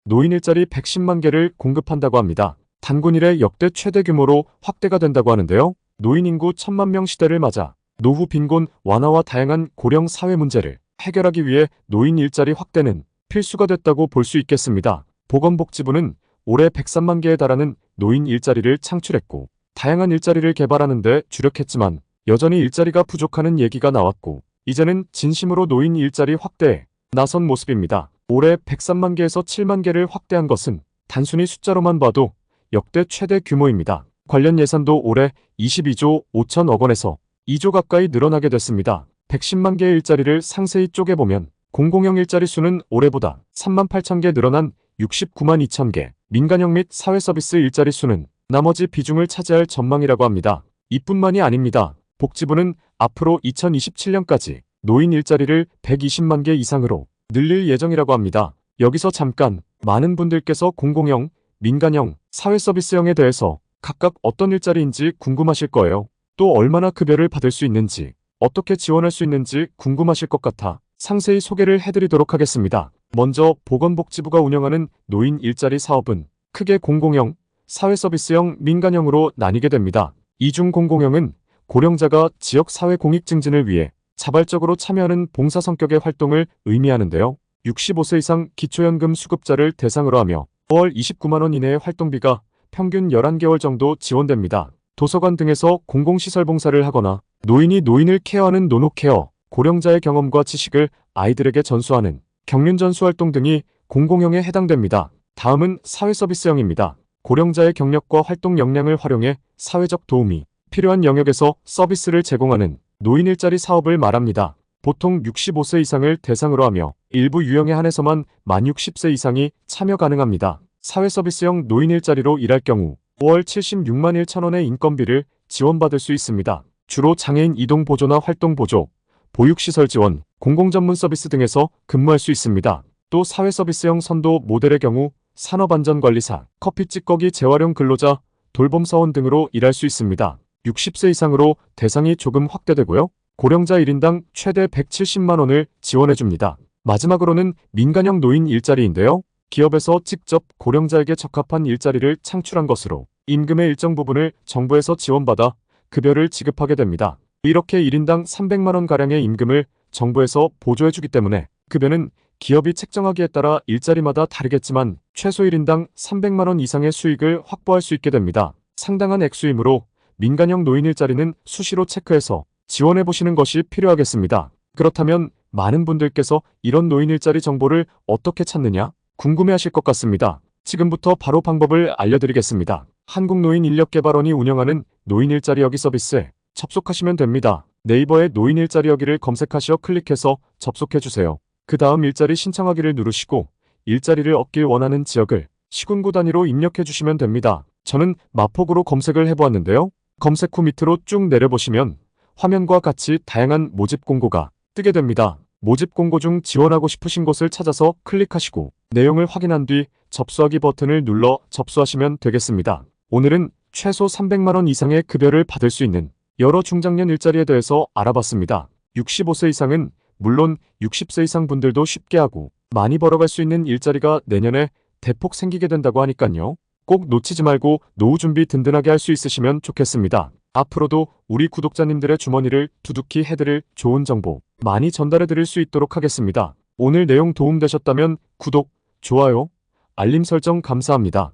S1: 노인 일자리 110만 개를 공급한다고 합니다. 단군 이래 역대 최대 규모로 확대가 된다고 하는데요. 노인 인구 1,000만 명 시대를 맞아 노후 빈곤 완화와 다양한 고령 사회 문제를 해결하기 위해 노인 일자리 확대는 필수가 됐다고 볼 수 있겠습니다. 보건복지부는 올해 103만 개에 달하는 노인 일자리를 창출했고 다양한 일자리를 개발하는 데 주력했지만 여전히 일자리가 부족하는 얘기가 나왔고 이제는 진심으로 노인 일자리 확대에 나선 모습입니다. 올해 103만 개에서 7만 개를 확대한 것은 단순히 숫자로만 봐도 역대 최대 규모입니다. 관련 예산도 올해 22조 5천억 원에서 2조 가까이 늘어나게 됐습니다. 110만 개의 일자리를 상세히 쪼개보면 공공형 일자리 수는 올해보다 3만 8천 개 늘어난 69만 2천 개, 민간형 및 사회서비스 일자리 수는 나머지 비중을 차지할 전망이라고 합니다. 이뿐만이 아닙니다. 복지부는 앞으로 2027년까지 노인 일자리를 120만 개 이상으로 늘릴 예정이라고 합니다. 여기서 잠깐 많은 분들께서 공공형, 민간형, 사회서비스형에 대해서 각각 어떤 일자리인지 궁금하실 거예요. 또 얼마나 급여를 받을 수 있는지, 어떻게 지원할 수 있는지 궁금하실 것 같아 상세히 소개를 해드리도록 하겠습니다. 먼저 보건복지부가 운영하는 노인 일자리 사업은 크게 공공형, 사회서비스형, 민간형으로 나뉘게 됩니다. 이 중 공공형은 고령자가 지역사회 공익 증진을 위해 자발적으로 참여하는 봉사 성격의 활동을 의미하는데요. 65세 이상 기초연금 수급자를 대상으로 하며 월 29만 원 이내의 활동비가 평균 11개월 정도 지원됩니다. 도서관 등에서 공공시설 봉사를 하거나 노인이 노인을 케어하는 노노케어, 고령자의 경험과 지식을 아이들에게 전수하는 경륜전수 활동 등이 공공형에 해당됩니다. 다음은 사회서비스형입니다. 고령자의 경력과 활동 역량을 활용해 사회적 도움이 필요한 영역에서 서비스를 제공하는 노인 일자리 사업을 말합니다. 보통 65세 이상을 대상으로 하며 일부 유형에 한해서만 만 60세 이상이 참여 가능합니다. 사회서비스형 노인 일자리로 일할 경우 월 76만 1천 원의 인건비를 지원받을 수 있습니다. 주로 장애인 이동 보조나 활동 보조, 보육시설 지원, 공공전문 서비스 등에서 근무할 수 있습니다. 또 사회서비스형 선도 모델의 경우 산업안전관리사, 커피 찌꺼기 재활용 근로자, 돌봄사원 등으로 일할 수 있습니다. 60세 이상으로 대상이 조금 확대되고요. 고령자 1인당 최대 170만 원을 지원해줍니다. 마지막으로는 민간형 노인 일자리인데요. 기업에서 직접 고령자에게 적합한 일자리를 창출한 것으로 임금의 일정 부분을 정부에서 지원받아 급여를 지급하게 됩니다. 이렇게 1인당 300만 원가량의 임금을 정부에서 보조해주기 때문에 급여는 기업이 책정하기에 따라 일자리마다 다르겠지만 최소 1인당 300만 원 이상의 수익을 확보할 수 있게 됩니다. 상당한 액수이므로 민간형 노인 일자리는 수시로 체크해서 지원해보시는 것이 필요하겠습니다. 그렇다면 많은 분들께서 이런 노인 일자리 정보를 어떻게 찾느냐 궁금해하실 것 같습니다. 지금부터 바로 방법을 알려드리겠습니다. 한국노인인력개발원이 운영하는 노인 일자리 여기 서비스에 접속하시면 됩니다. 네이버에 노인 일자리 여기를 검색하시어 클릭해서 접속해주세요. 그 다음 일자리 신청하기를 누르시고 일자리를 얻길 원하는 지역을 시군구 단위로 입력해주시면 됩니다. 저는 마포구로 검색을 해보았는데요. 검색 후 밑으로 쭉 내려보시면 화면과 같이 다양한 모집 공고가 뜨게 됩니다. 모집 공고 중 지원하고 싶으신 곳을 찾아서 클릭하시고 내용을 확인한 뒤 접수하기 버튼을 눌러 접수하시면 되겠습니다. 오늘은 최소 300만 원 이상의 급여를 받을 수 있는 여러 중장년 일자리에 대해서 알아봤습니다. 65세 이상은 물론 60세 이상 분들도 쉽게 하고 많이 벌어갈 수 있는 일자리가 내년에 대폭 생기게 된다고 하니깐요. 꼭 놓치지 말고 노후 준비 든든하게 할 수 있으시면 좋겠습니다. 앞으로도 우리 구독자님들의 주머니를 두둑히 해드릴 좋은 정보 많이 전달해 드릴 수 있도록 하겠습니다. 오늘 내용 도움되셨다면 구독, 좋아요, 알림 설정 감사합니다.